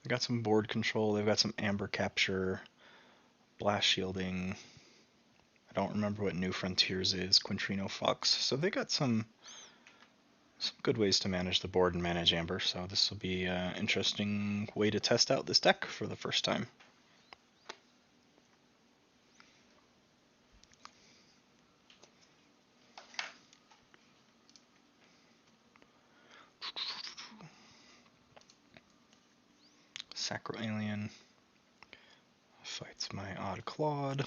They got some board control. They've got some amber capture, blast shielding. I don't remember what New Frontiers is. Quintrino Fox. So they got some good ways to manage the board and manage amber. So this will be an interesting way to test out this deck for the first time. Sacro Alien fights my Odd Claude.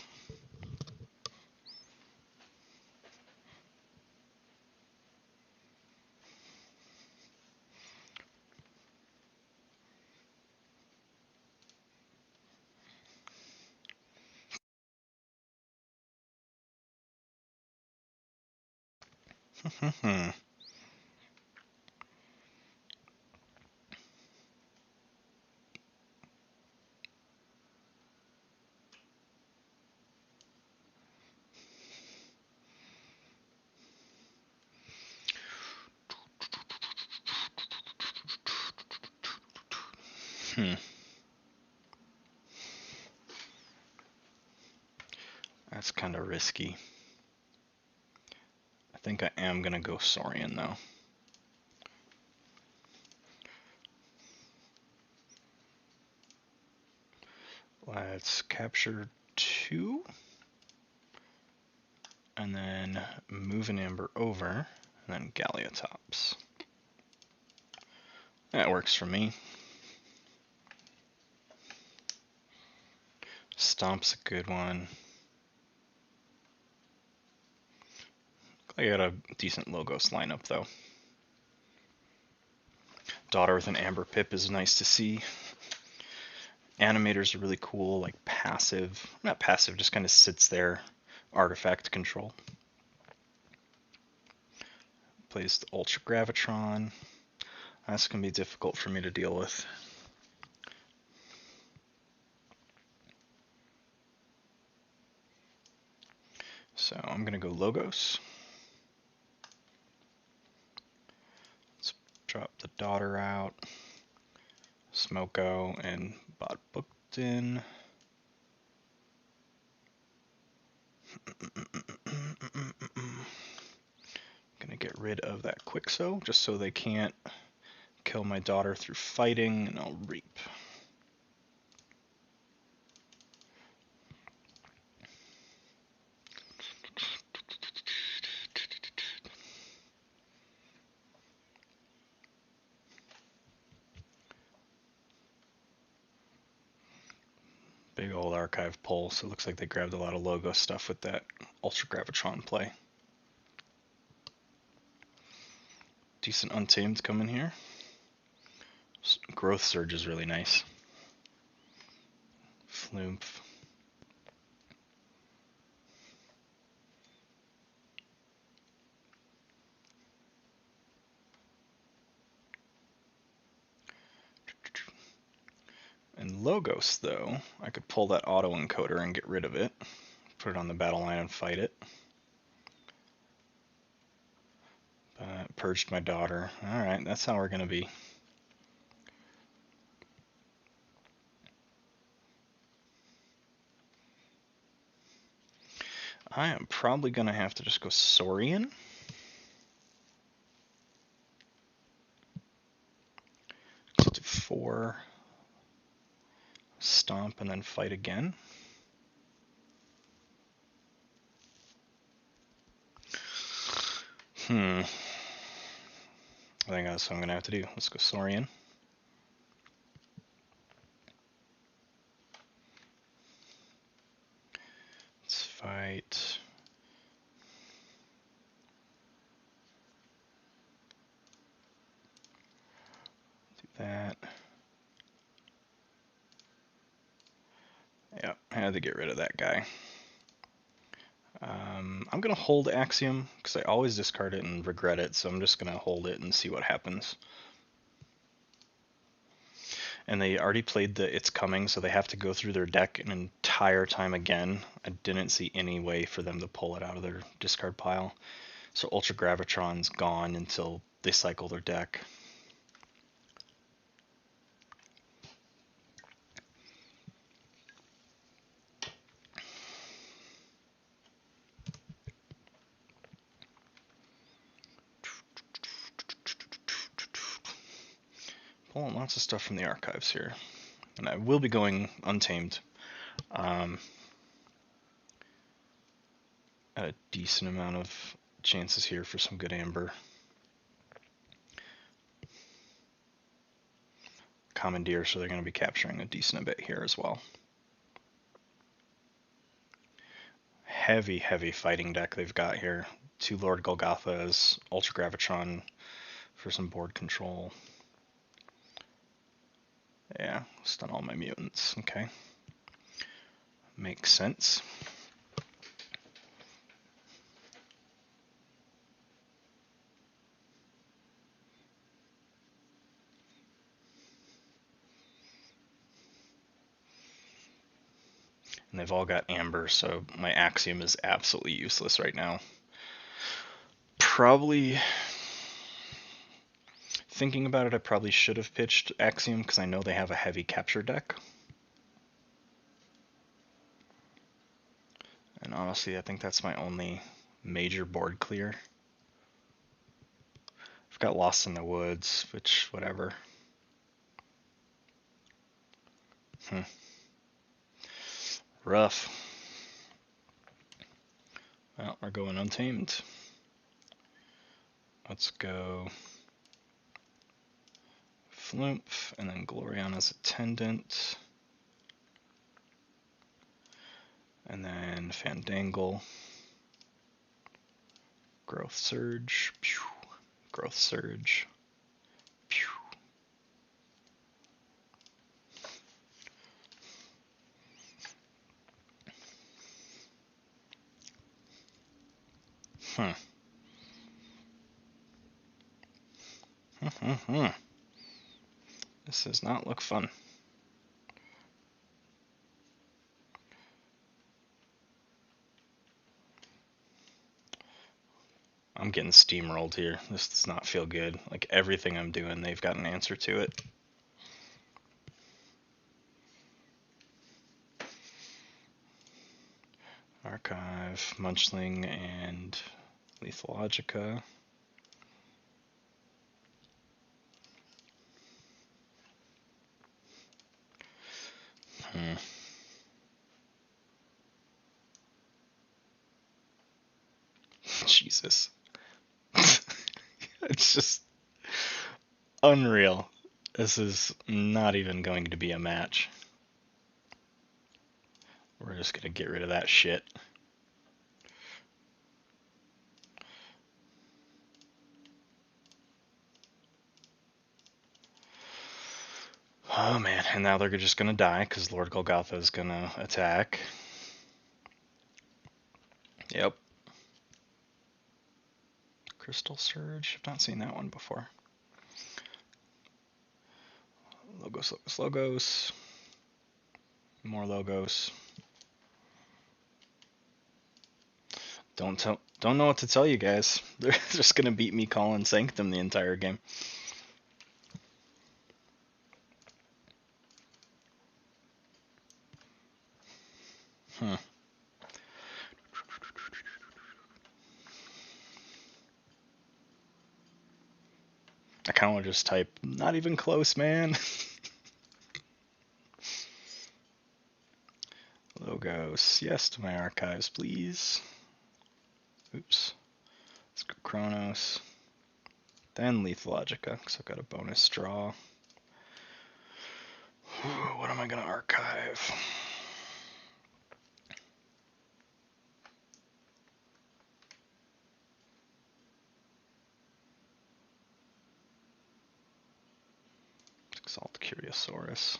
That's kind of risky. I think I am going to go Saurian though. Let's capture 2. And then move an amber over. And then Galliatops. That works for me. Stomp's a good one. I got a decent Logos lineup though. Daughter with an Amber Pip is nice to see. Animators are really cool, like passive. Not passive, just kind of sits there. Artifact control. Plays the Ultra Gravitron. That's going to be difficult for me to deal with. So I'm going to go Logos. Let's drop the Daughter out. Smoko and Bot Bookton. Gonna get rid of that Quixo just so they can't kill my daughter through fighting, and I'll reap. Big old archive pull, so it looks like they grabbed a lot of logo stuff with that Ultra Gravitron play. Decent Untamed coming here. Growth Surge is really nice. Flumph. And Logos, though, I could pull that auto-encoder and get rid of it. Put it on the battle line and fight it. Purged my daughter. Alright, that's how we're going to be. I am probably going to have to just go Saurian. So do 4. Stomp and then fight again. I think that's what I'm going to have to do. Let's go Saurian. Let's fight. Do that. Yeah, I had to get rid of that guy. I'm going to hold Axiom, because I always discard it and regret it, so I'm just going to hold it and see what happens. And they already played the It's Coming, so they have to go through their deck an entire time again. I didn't see any way for them to pull it out of their discard pile. So Ultra Gravitron's gone until they cycle their deck. Pulling lots of stuff from the archives here. And I will be going Untamed. At a decent amount of chances here for some good amber. Commandeer, so they're going to be capturing a decent bit here as well. Heavy, heavy fighting deck they've got here. 2 Lord Golgothas, Ultra Gravitron for some board control. Yeah, stun all my mutants. Okay. Makes sense. And they've all got amber, so my Axiom is absolutely useless right now. Probably, thinking about it, I probably should have pitched Axiom because I know they have a heavy capture deck. And honestly, I think that's my only major board clear. I've got Lost in the Woods, which, whatever. Rough. Well, we're going Untamed. Let's go Flumph, and then Gloriana's Attendant. And then Fandangle. Growth Surge. Pew. Growth Surge. Pew. This does not look fun. I'm getting steamrolled here. This does not feel good. Like everything I'm doing, they've got an answer to it. Archive, Munchling, and Lethalogica. Jesus. It's just unreal. This is not even going to be a match. We're just gonna get rid of that shit. Oh man, and now they're just gonna die because Lord Golgotha is gonna attack. Yep. Crystal Surge, I've not seen that one before. Logos, Logos, Logos. More Logos. Don't know what to tell you guys. They're just gonna beat me calling Sanctum the entire game. I kind of want to just type, not even close, man. Logos, yes to my archives, please. Oops. Let's go Chronos. Then Lethal Logica, because I've got a bonus draw. What am I going to archive? Exalt Curiosaurus.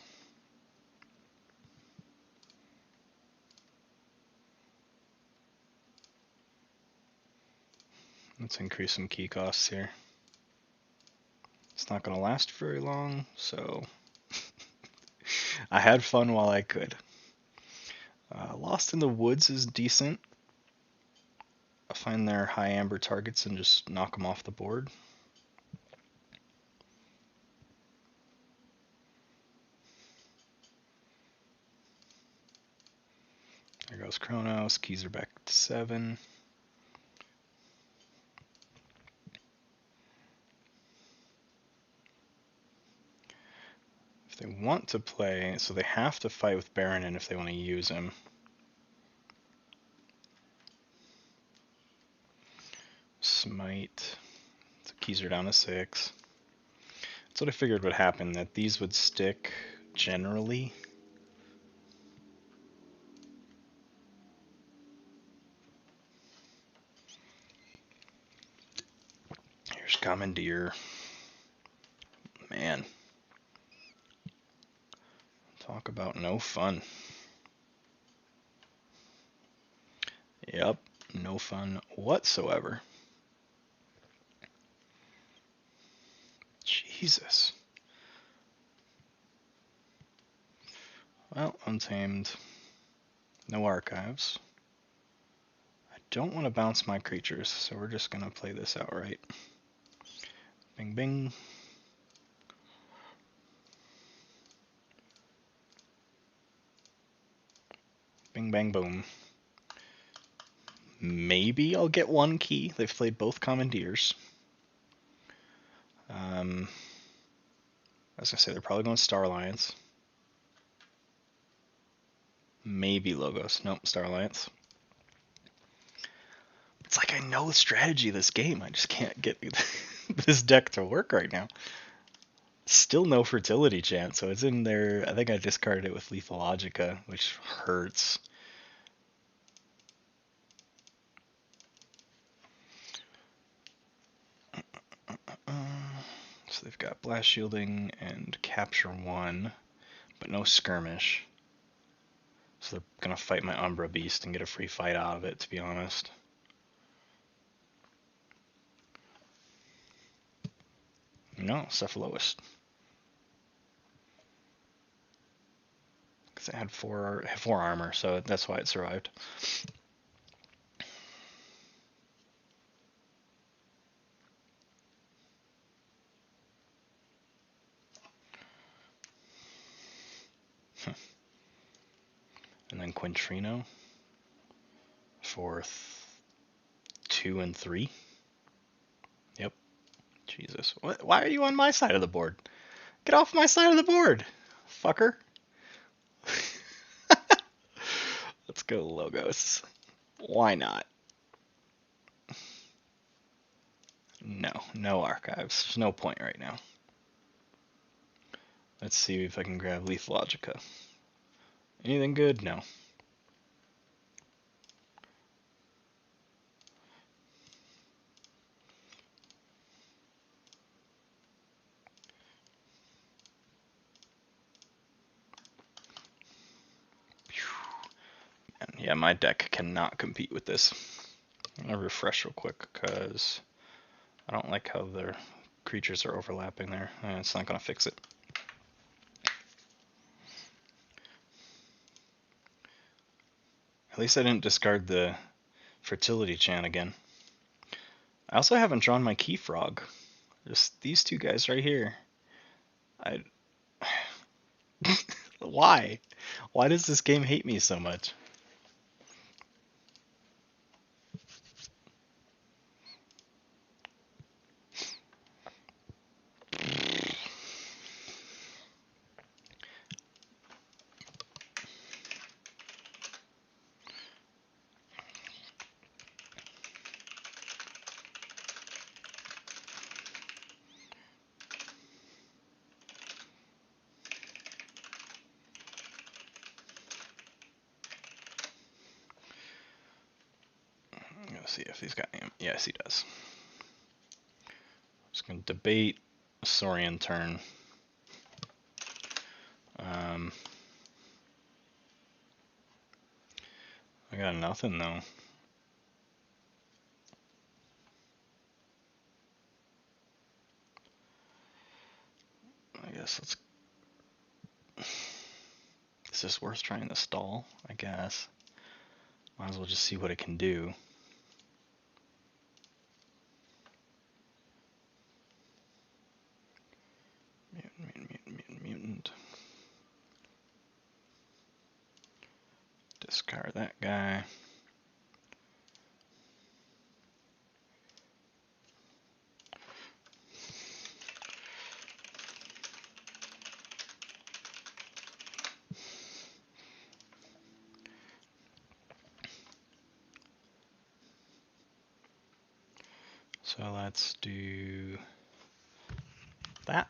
Let's increase some key costs here. It's not going to last very long, so I had fun while I could. Lost in the Woods is decent. I find their high amber targets and just knock them off the board. There goes Chronos. Keys are back to 7. If they want to play, so they have to fight with Baronin if they want to use him. Smite. So keys are down to 6. That's what I figured would happen, that these would stick generally. Here's Commandeer. Man. Talk about no fun. Yep, no fun whatsoever. Jesus. Well, Untamed. No archives. I don't want to bounce my creatures, so we're just going to play this outright. Bing, bing. Bing, bang, boom. Maybe I'll get one key. They've played both Commandeers. As I say, they're probably going Star Alliance. Maybe Logos. Nope, Star Alliance. It's like I know the strategy of this game. I just can't get this deck to work right now. Still no fertility chance, so it's in there. I think I discarded it with Lethal Logica, which hurts. So they've got Blast Shielding and Capture 1, but no Skirmish. So they're going to fight my Umbra Beast and get a free fight out of it, to be honest. No, Cephaloist. Because it had 4 armor, so that's why it survived. And then Quintrino for 2 and 3. Yep. Jesus. What? Why are you on my side of the board? Get off my side of the board, fucker. Let's go Logos. Why not? No archives. There's no point right now. Let's see if I can grab Lethal Logica. Anything good? No. Yeah, my deck cannot compete with this. I'm gonna refresh real quick because I don't like how the creatures are overlapping there. It's not gonna fix it. At least I didn't discard the fertility chant again. I also haven't drawn my key frog. Just these two guys right here. Why? Why does this game hate me so much? Let's see if he's got him. Yes, he does. Just gonna debate a Saurian turn. I got nothing though. I guess let's. Is this worth trying to stall? I guess. Might as well just see what it can do. Mutant. Discard that guy. So let's do that.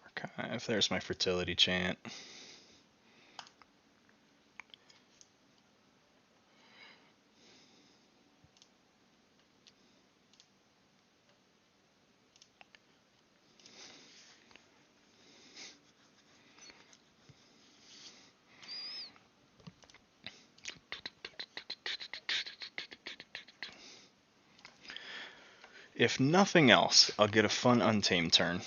Archive. There's my fertility chant. If nothing else, I'll get a fun Untamed turn.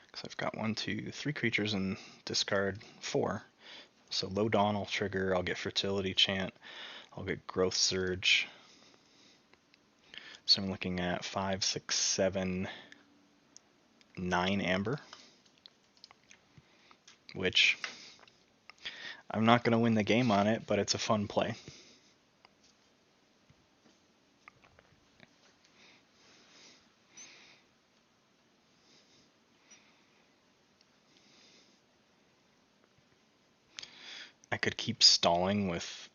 Because I've got 1, 2, 3 creatures and discard 4. So Low Dawn will trigger, I'll get Fertility Chant, I'll get Growth Surge. So I'm looking at 5, 6, 7, 9 Amber. Which, I'm not going to win the game on it, but it's a fun play. I could keep stalling with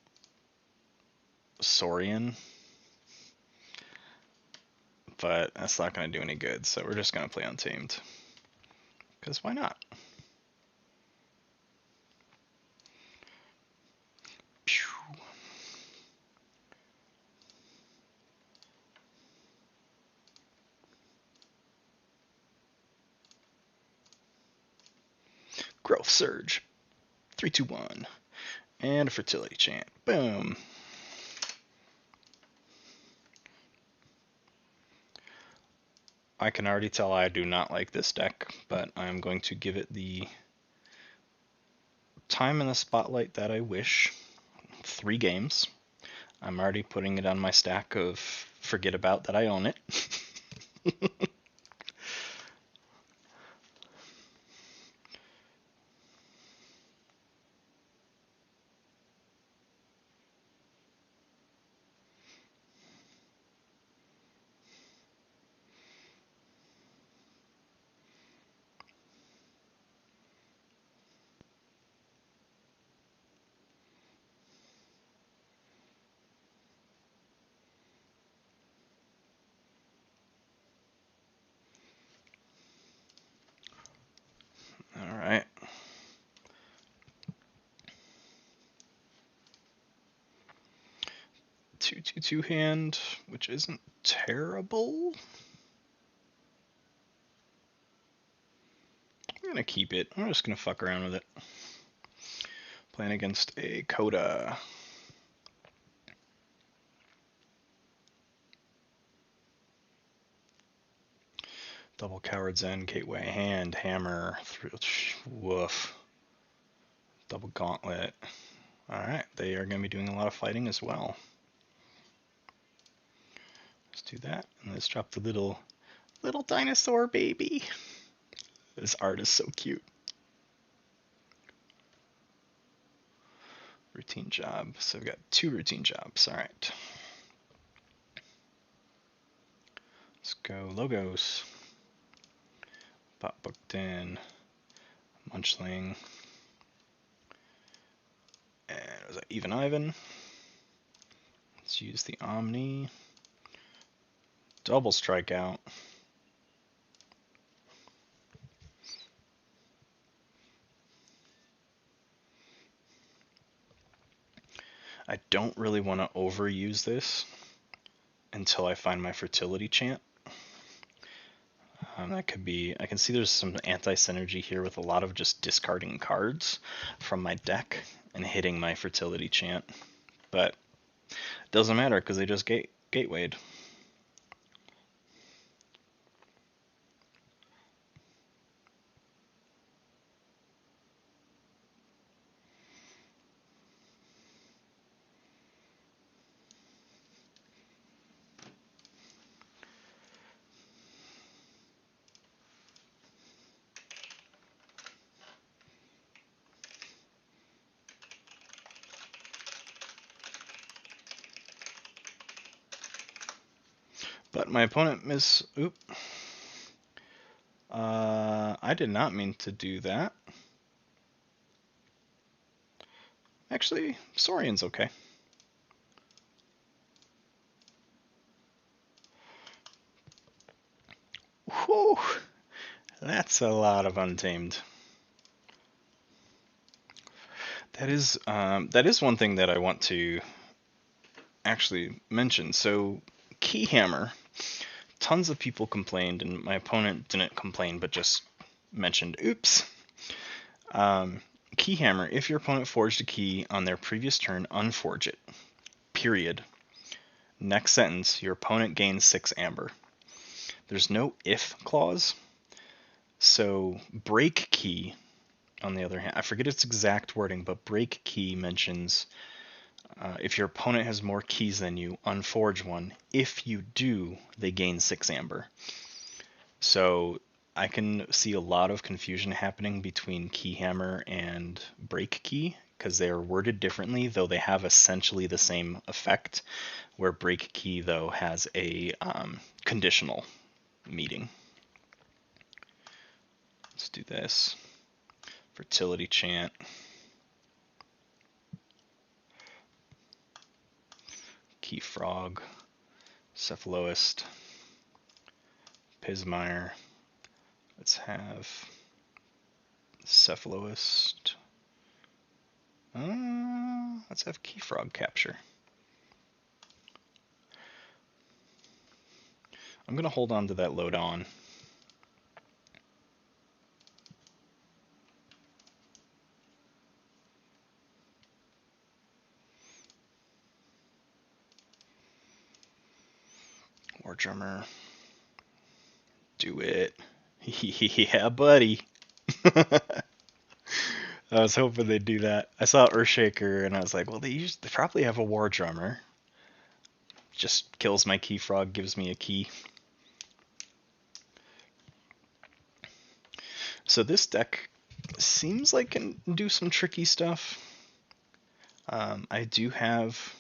Saurian, but that's not going to do any good, so we're just going to play Untamed. Because why not? Growth Surge. 3, 2, 1. And a Fertility Chant. Boom. I can already tell I do not like this deck, but I'm going to give it the time in the spotlight that I wish. 3 games. I'm already putting it on my stack of forget about that I own it. Alright. 2/2/2 hand, which isn't terrible. gonna keep it. I'm just gonna fuck around with it. Playing against a Coda. Double Coward's End, Gateway, Hand, Hammer, Woof. Double Gauntlet. Alright, they are going to be doing a lot of fighting as well. Let's do that, and let's drop the little dinosaur baby. This art is so cute. Routine job. So we've got 2 routine jobs. Alright. Let's go logos. Pop booked in. Munchling. And was that Even Ivan? Let's use the Omni. Double strikeout. I don't really want to overuse this until I find my fertility chant. That could be, I can see there's some anti-synergy here with a lot of just discarding cards from my deck and hitting my fertility chant. But it doesn't matter because they just gatewayed. But my opponent I did not mean to do that. Actually, Saurian's okay. Whew, that's a lot of Untamed. That is one thing that I want to actually mention. So Keyhammer, tons of people complained, and my opponent didn't complain, but just mentioned, oops. Keyhammer, if your opponent forged a key on their previous turn, unforge it. Period. Next sentence, your opponent gains 6 amber. There's no if clause. So break key, on the other hand, I forget its exact wording, but break key mentions if your opponent has more keys than you, unforge one. If you do, they gain 6 amber. So I can see a lot of confusion happening between Keyhammer and break key because they are worded differently, though they have essentially the same effect, where break key, though, has a conditional meaning. Let's do this. Fertility chant. Key frog. Cephaloist. Pismire. Let's have Cephaloist. Let's have Key Frog capture. I'm going to hold on to that load on. War Drummer. Do it. Yeah, buddy. I was hoping they'd do that. I saw Earthshaker and I was like, well, they probably have a War Drummer. Just kills my Key Frog, gives me a key. So this deck seems like it can do some tricky stuff. I do have...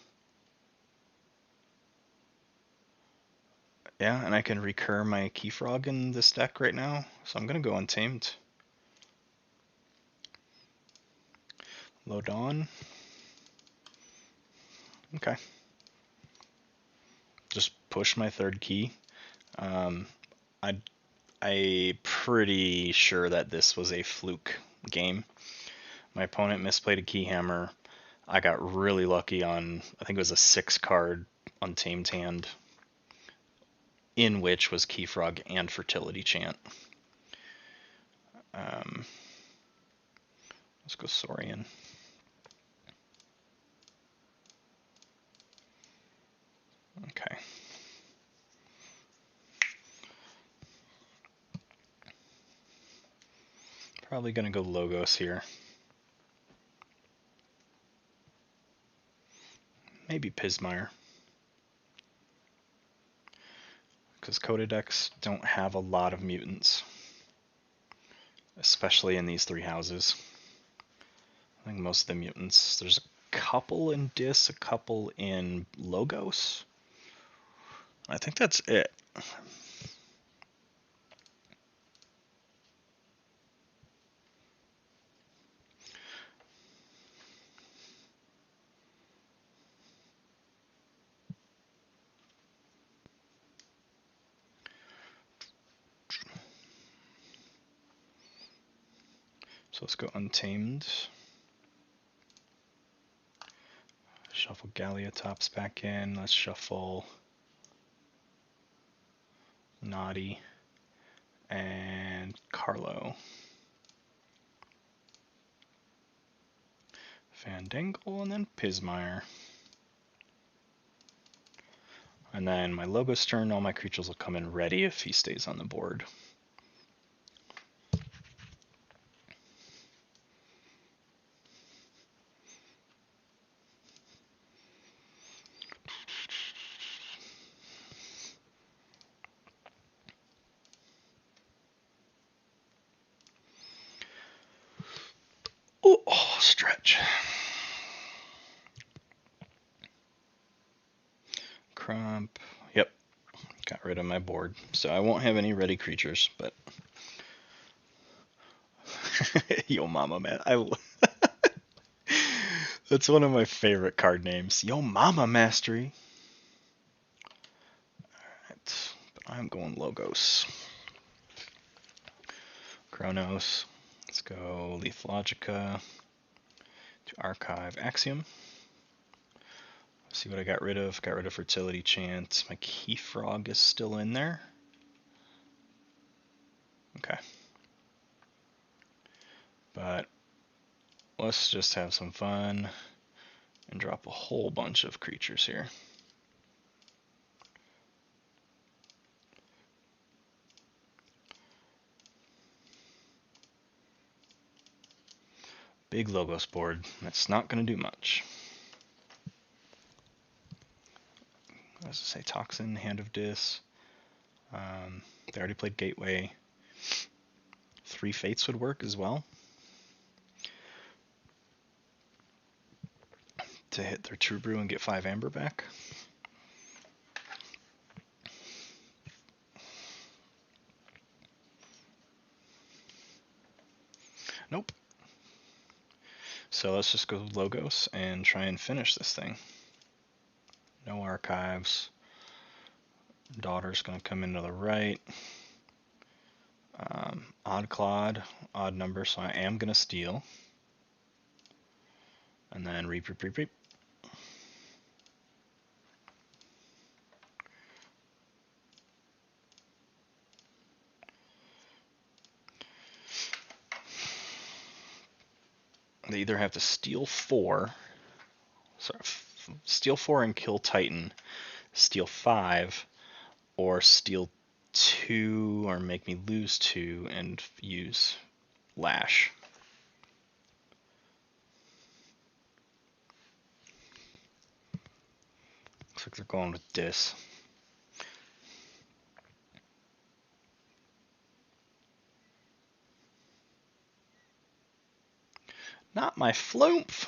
Yeah, and I can recur my Key Frog in this deck right now, so I'm going to go Untamed. Load on. Okay. Just push my 3rd key. I'm pretty sure that this was a fluke game. My opponent misplayed a Keyhammer. I got really lucky on, I think it was a 6-card Untamed hand, in which was Key Frog and Fertility Chant. Let's go Saurian. Okay. Probably gonna go Logos here. Maybe Pismire. Because Coda decks don't have a lot of mutants. Especially in these three houses. I think most of the mutants. There's a couple in Dis, a couple in Logos. I think that's it. So let's go Untamed. Shuffle Galliatops back in. Let's shuffle Naughty and Carlo. Fandangle and then Pismire. And then my Logos turn, all my creatures will come in ready if he stays on the board. Oh, stretch. Crump. Yep. Got rid of my board. So I won't have any ready creatures, but Yo Mama, man. That's one of my favorite card names. Yo Mama Mastery. Alright. But I'm going Logos. Chronos. Let's go Lethalogica to archive Axiom. See what I got rid of. Got rid of Fertility Chant. My Key Frog is still in there. Okay. But let's just have some fun and drop a whole bunch of creatures here. Big Logos board. That's not going to do much. As I say, Toxin, Hand of Dis. They already played Gateway. 3 Fates would work as well. To hit their True Brew and get 5 Amber back. Nope. So let's just go Logos and try and finish this thing. No archives. Daughter's going to come into the right. Odd Clod, odd number, so I am going to steal. And then reap, reap, reap, reap. They either have to steal 4, sorry, steal 4 and kill Titan, steal 5, or steal 2 or make me lose 2 and use Lash. Looks like they're going with Dis. Not my Floomp!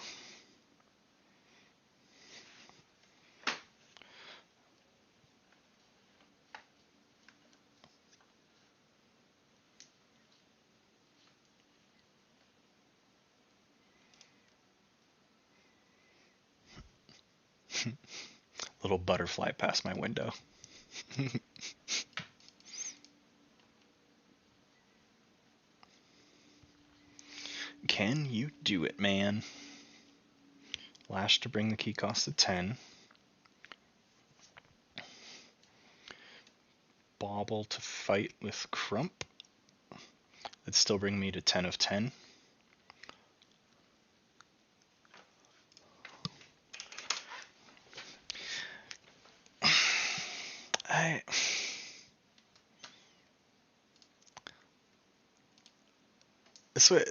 Little butterfly past my window. Can you do it, man? Lash to bring the key cost to 10. Bauble to fight with Crump. It'd still bring me to 10 of 10.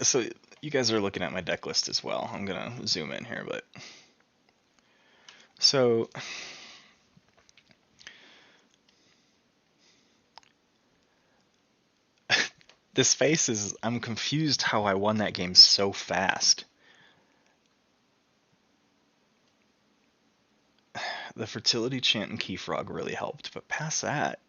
So you guys are looking at my deck list as well. I'm gonna zoom in here, but so this face is, I'm confused how I won that game so fast. The fertility chant and key frog really helped, but past that,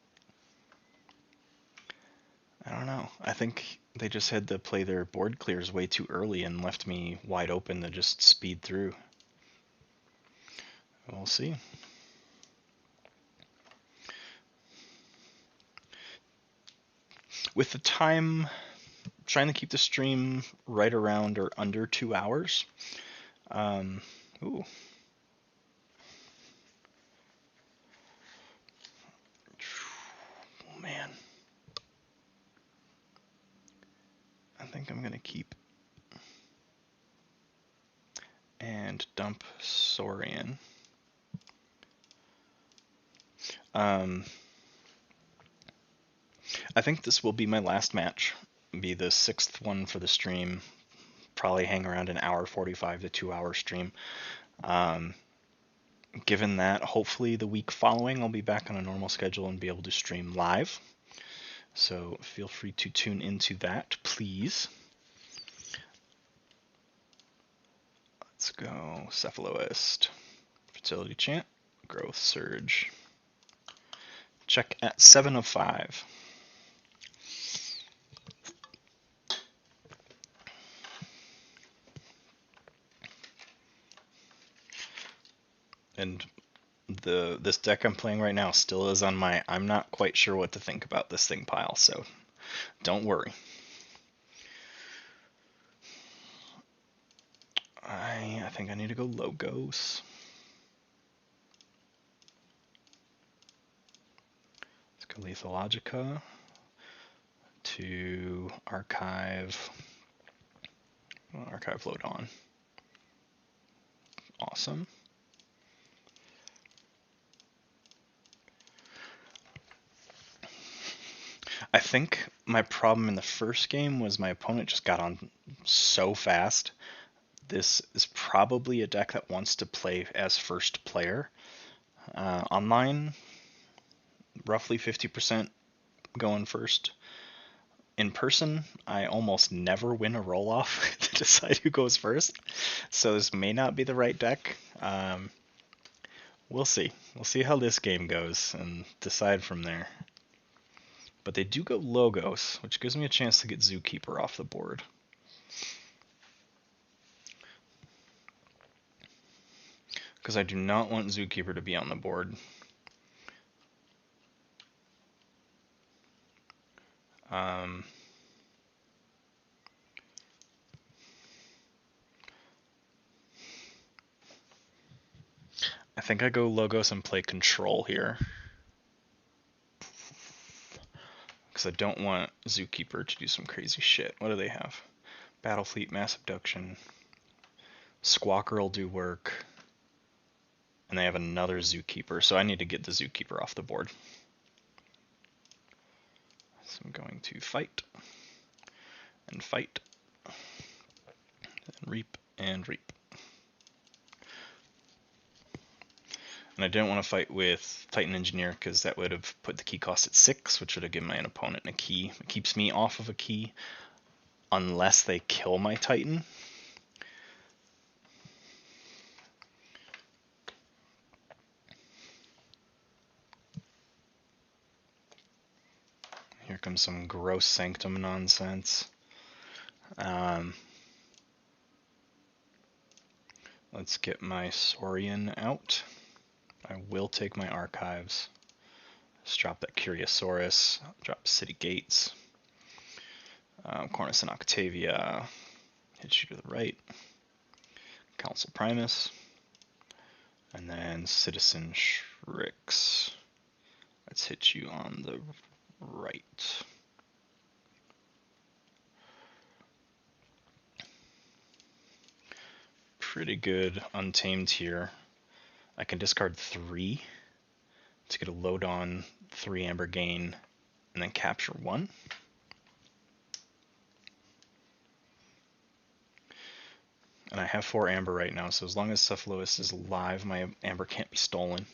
I don't know. I think they just had to play their board clears way too early and left me wide open to just speed through. We'll see. With the time, trying to keep the stream right around or under 2 hours. Ooh. Oh, man. I think I'm going to keep and dump Saurian. I think this will be my last match. Be the 6th one for the stream. Probably hang around an hour 45 to 2 hour stream. Given that, hopefully the week following I'll be back on a normal schedule and be able to stream live. So feel free to tune into that, please. Let's go Cephaloist, Fertility Chant, Growth Surge. Check at 7 of 5. And this deck I'm playing right now still is on my I'm not quite sure what to think about this thing pile, so don't worry. I think I need to go Logos. Let's go Lethalogica to Archive. Archive Lodon. Awesome. I think my problem in the first game was my opponent just got on so fast. This is probably a deck that wants to play as first player. Online, roughly 50% going first. In person, I almost never win a roll-off to decide who goes first. So this may not be the right deck. We'll see. We'll see how this game goes and decide from there. But they do go Logos, which gives me a chance to get Zookeeper off the board. Because I do not want Zookeeper to be on the board. I think I go Logos and play Control here. Because I don't want Zookeeper to do some crazy shit. What do they have? Battlefleet, Mass Abduction. Squawker will do work. And they have another Zookeeper, so I need to get the Zookeeper off the board. So I'm going to fight. And fight. And reap and reap. And I didn't want to fight with Titan Engineer because that would have put the key cost at 6, which would have given my opponent a key. It keeps me off of a key unless they kill my Titan. Here comes some gross Sanctum nonsense. Let's get my Saurian out. I will take my Archives. Let's drop that Curiosaurus. Drop City Gates. Cornus and Octavia. Hit you to the right. Council Primus. And then Citizen Shrix. Let's hit you on the right. pretty good untamed here. I can discard 3 to get a load on 3 amber gain and then capture 1. And I have 4 amber right now, so as long as Cephalus is alive, my amber can't be stolen.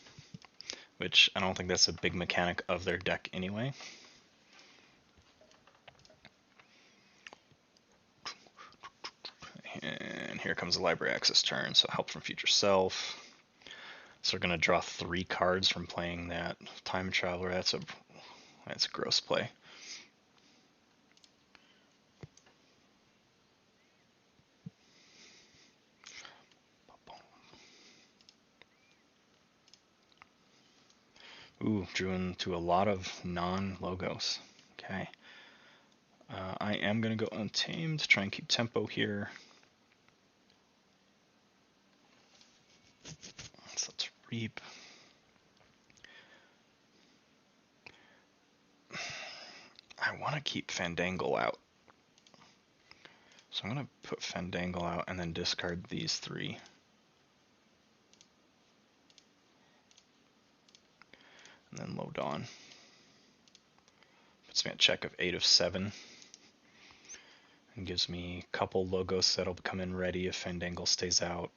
Which I don't think that's a big mechanic of their deck anyway. And here comes the library access turn, so help from future self. So we're going to draw 3 cards from playing that time traveler. That's a gross play. Ooh, drew into a lot of non-logos. Okay. I am going to go untamed, try and keep tempo here. So let's reap. I want to keep Fandangle out. So I'm going to put Fandangle out and then discard these 3. And then load on. Puts me at check of 8 of 7. And gives me a couple logos that'll come in ready if Fandangle stays out.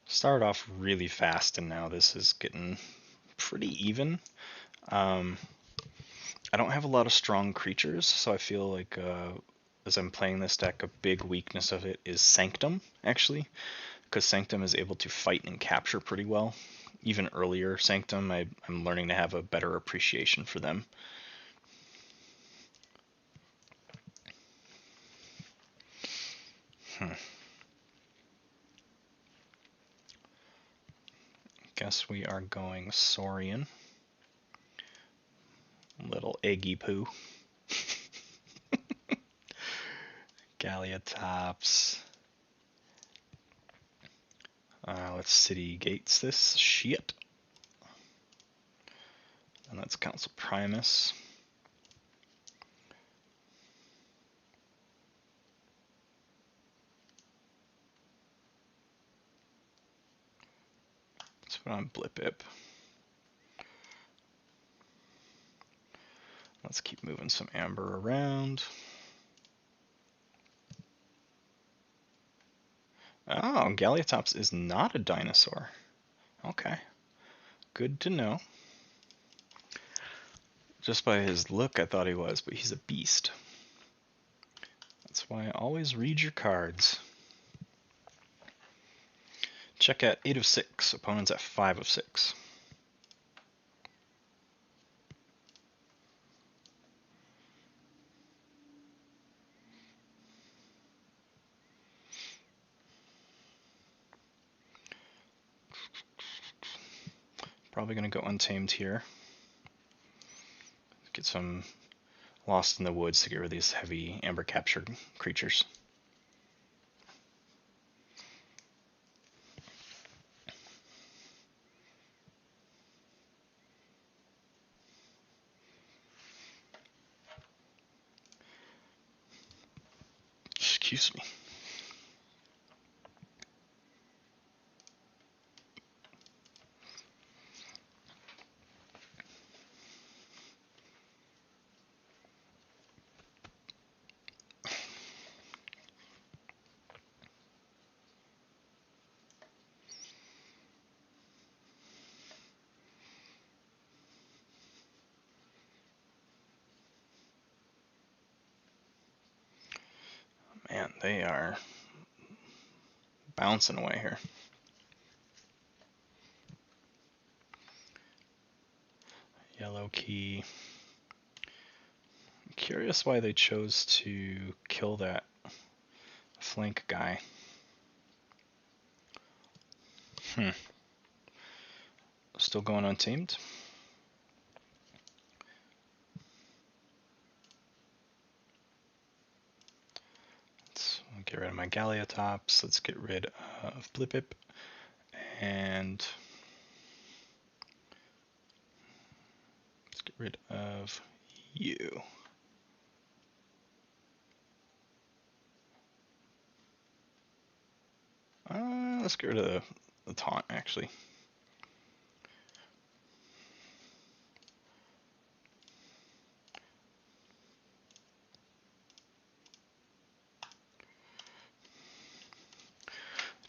Started off really fast and now this is getting pretty even. I don't have a lot of strong creatures, so I feel like as I'm playing this deck, a big weakness of it is Sanctum, actually, because Sanctum is able to fight and capture pretty well. Even earlier Sanctum, I'm learning to have a better appreciation for them. Guess we are going Saurian. Little eggy poo. Galliatops. Let's City Gates this shit. And let's Council Primus. Let's put on Blip-Ip. Let's keep moving some amber around. Oh, Galliatops is not a dinosaur. Okay. Good to know. Just by his look, I thought he was, but he's a beast. That's why I always read your cards. Check at 8 of 6. Opponent's at 5 of 6. Probably going to go Untamed here. Get some Lost in the Woods to get rid of these heavy amber captured creatures. Excuse me. Man, they are bouncing away here. Yellow key. I'm curious why they chose to kill that flank guy. Still going Untamed. Let's get rid of my Galiotops. Let's get rid of Blipip. And let's get rid of you. Let's get rid of the taunt, actually.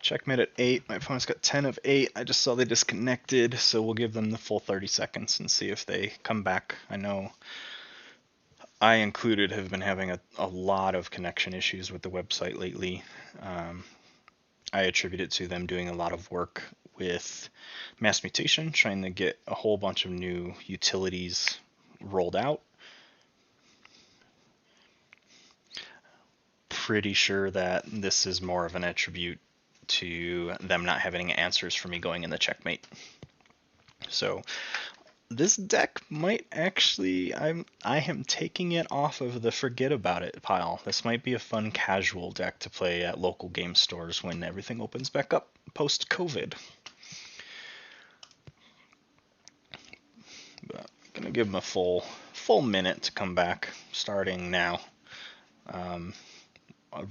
Checkmate at 8. My opponent's got 10 of 8. I just saw they disconnected, so we'll give them the full 30 seconds and see if they come back. I know I included have been having a lot of connection issues with the website lately. I attribute it to them doing a lot of work with Mass Mutation, trying to get a whole bunch of new utilities rolled out. Pretty sure that this is more of an attribute to them not having answers for me going in the checkmate. So this deck might actually, I am taking it off of the forget about it pile. This might be a fun casual deck to play at local game stores when everything opens back up post-COVID. But I'm gonna give them a full minute to come back, starting now. I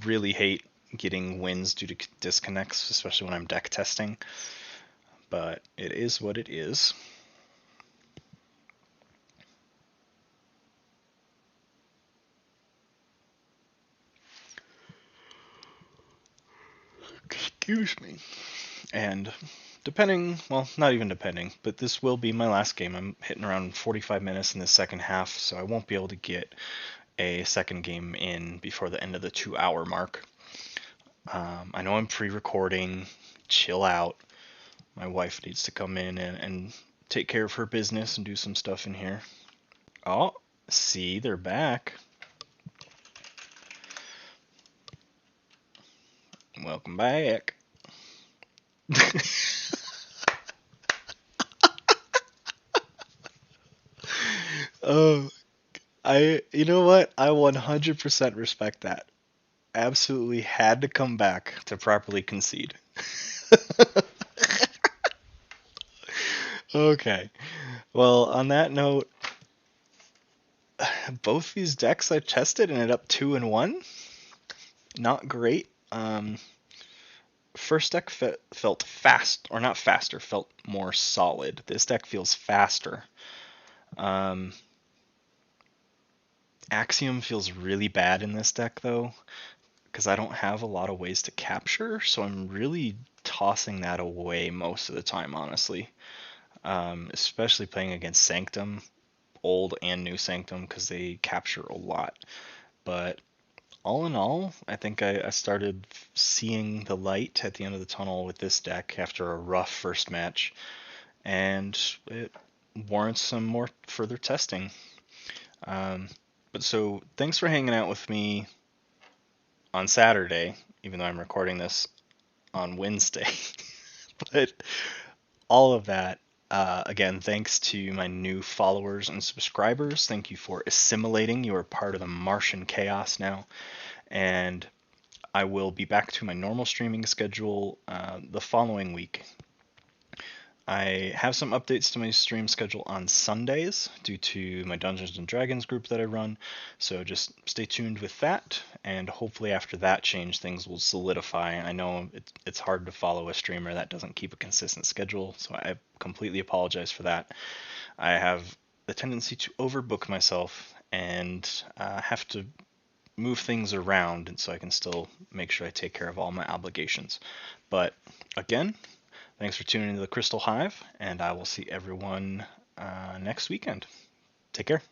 really hate getting wins due to disconnects, especially when I'm deck testing, but it is what it is. Excuse me. And depending, well, not even depending, but this will be my last game. I'm hitting around 45 minutes in the second half, so I won't be able to get a second game in before the end of the 2-hour mark. I know I'm pre-recording. Chill out. My wife needs to come in and take care of her business and do some stuff in here. Oh, see, they're back. Welcome back. Oh, you know what? I 100% respect that. Absolutely had to come back to properly concede. Okay. Well, on that note, both these decks I tested ended up 2-1. Not great. First deck felt fast, or not faster, felt more solid. This deck feels faster. Axiom feels really bad in this deck, though, because I don't have a lot of ways to capture, so I'm really tossing that away most of the time, honestly. Especially playing against Sanctum, old and new Sanctum, because they capture a lot. But all in all, I think I started seeing the light at the end of the tunnel with this deck after a rough first match, and it warrants some more further testing. But so, thanks for hanging out with me on Saturday, even though I'm recording this on Wednesday. But all of that, again, thanks to my new followers and subscribers. Thank you for assimilating. You are part of the Martian chaos now. And I will be back to my normal streaming schedule the following week. I have some updates to my stream schedule on Sundays due to my Dungeons and Dragons group that I run, so just stay tuned with that, and hopefully after that change things will solidify. I know it's hard to follow a streamer that doesn't keep a consistent schedule, so I completely apologize for that. I have the tendency to overbook myself and have to move things around, and so I can still make sure I take care of all my obligations. But again, thanks for tuning into the Crystal Hive, and I will see everyone next weekend. Take care.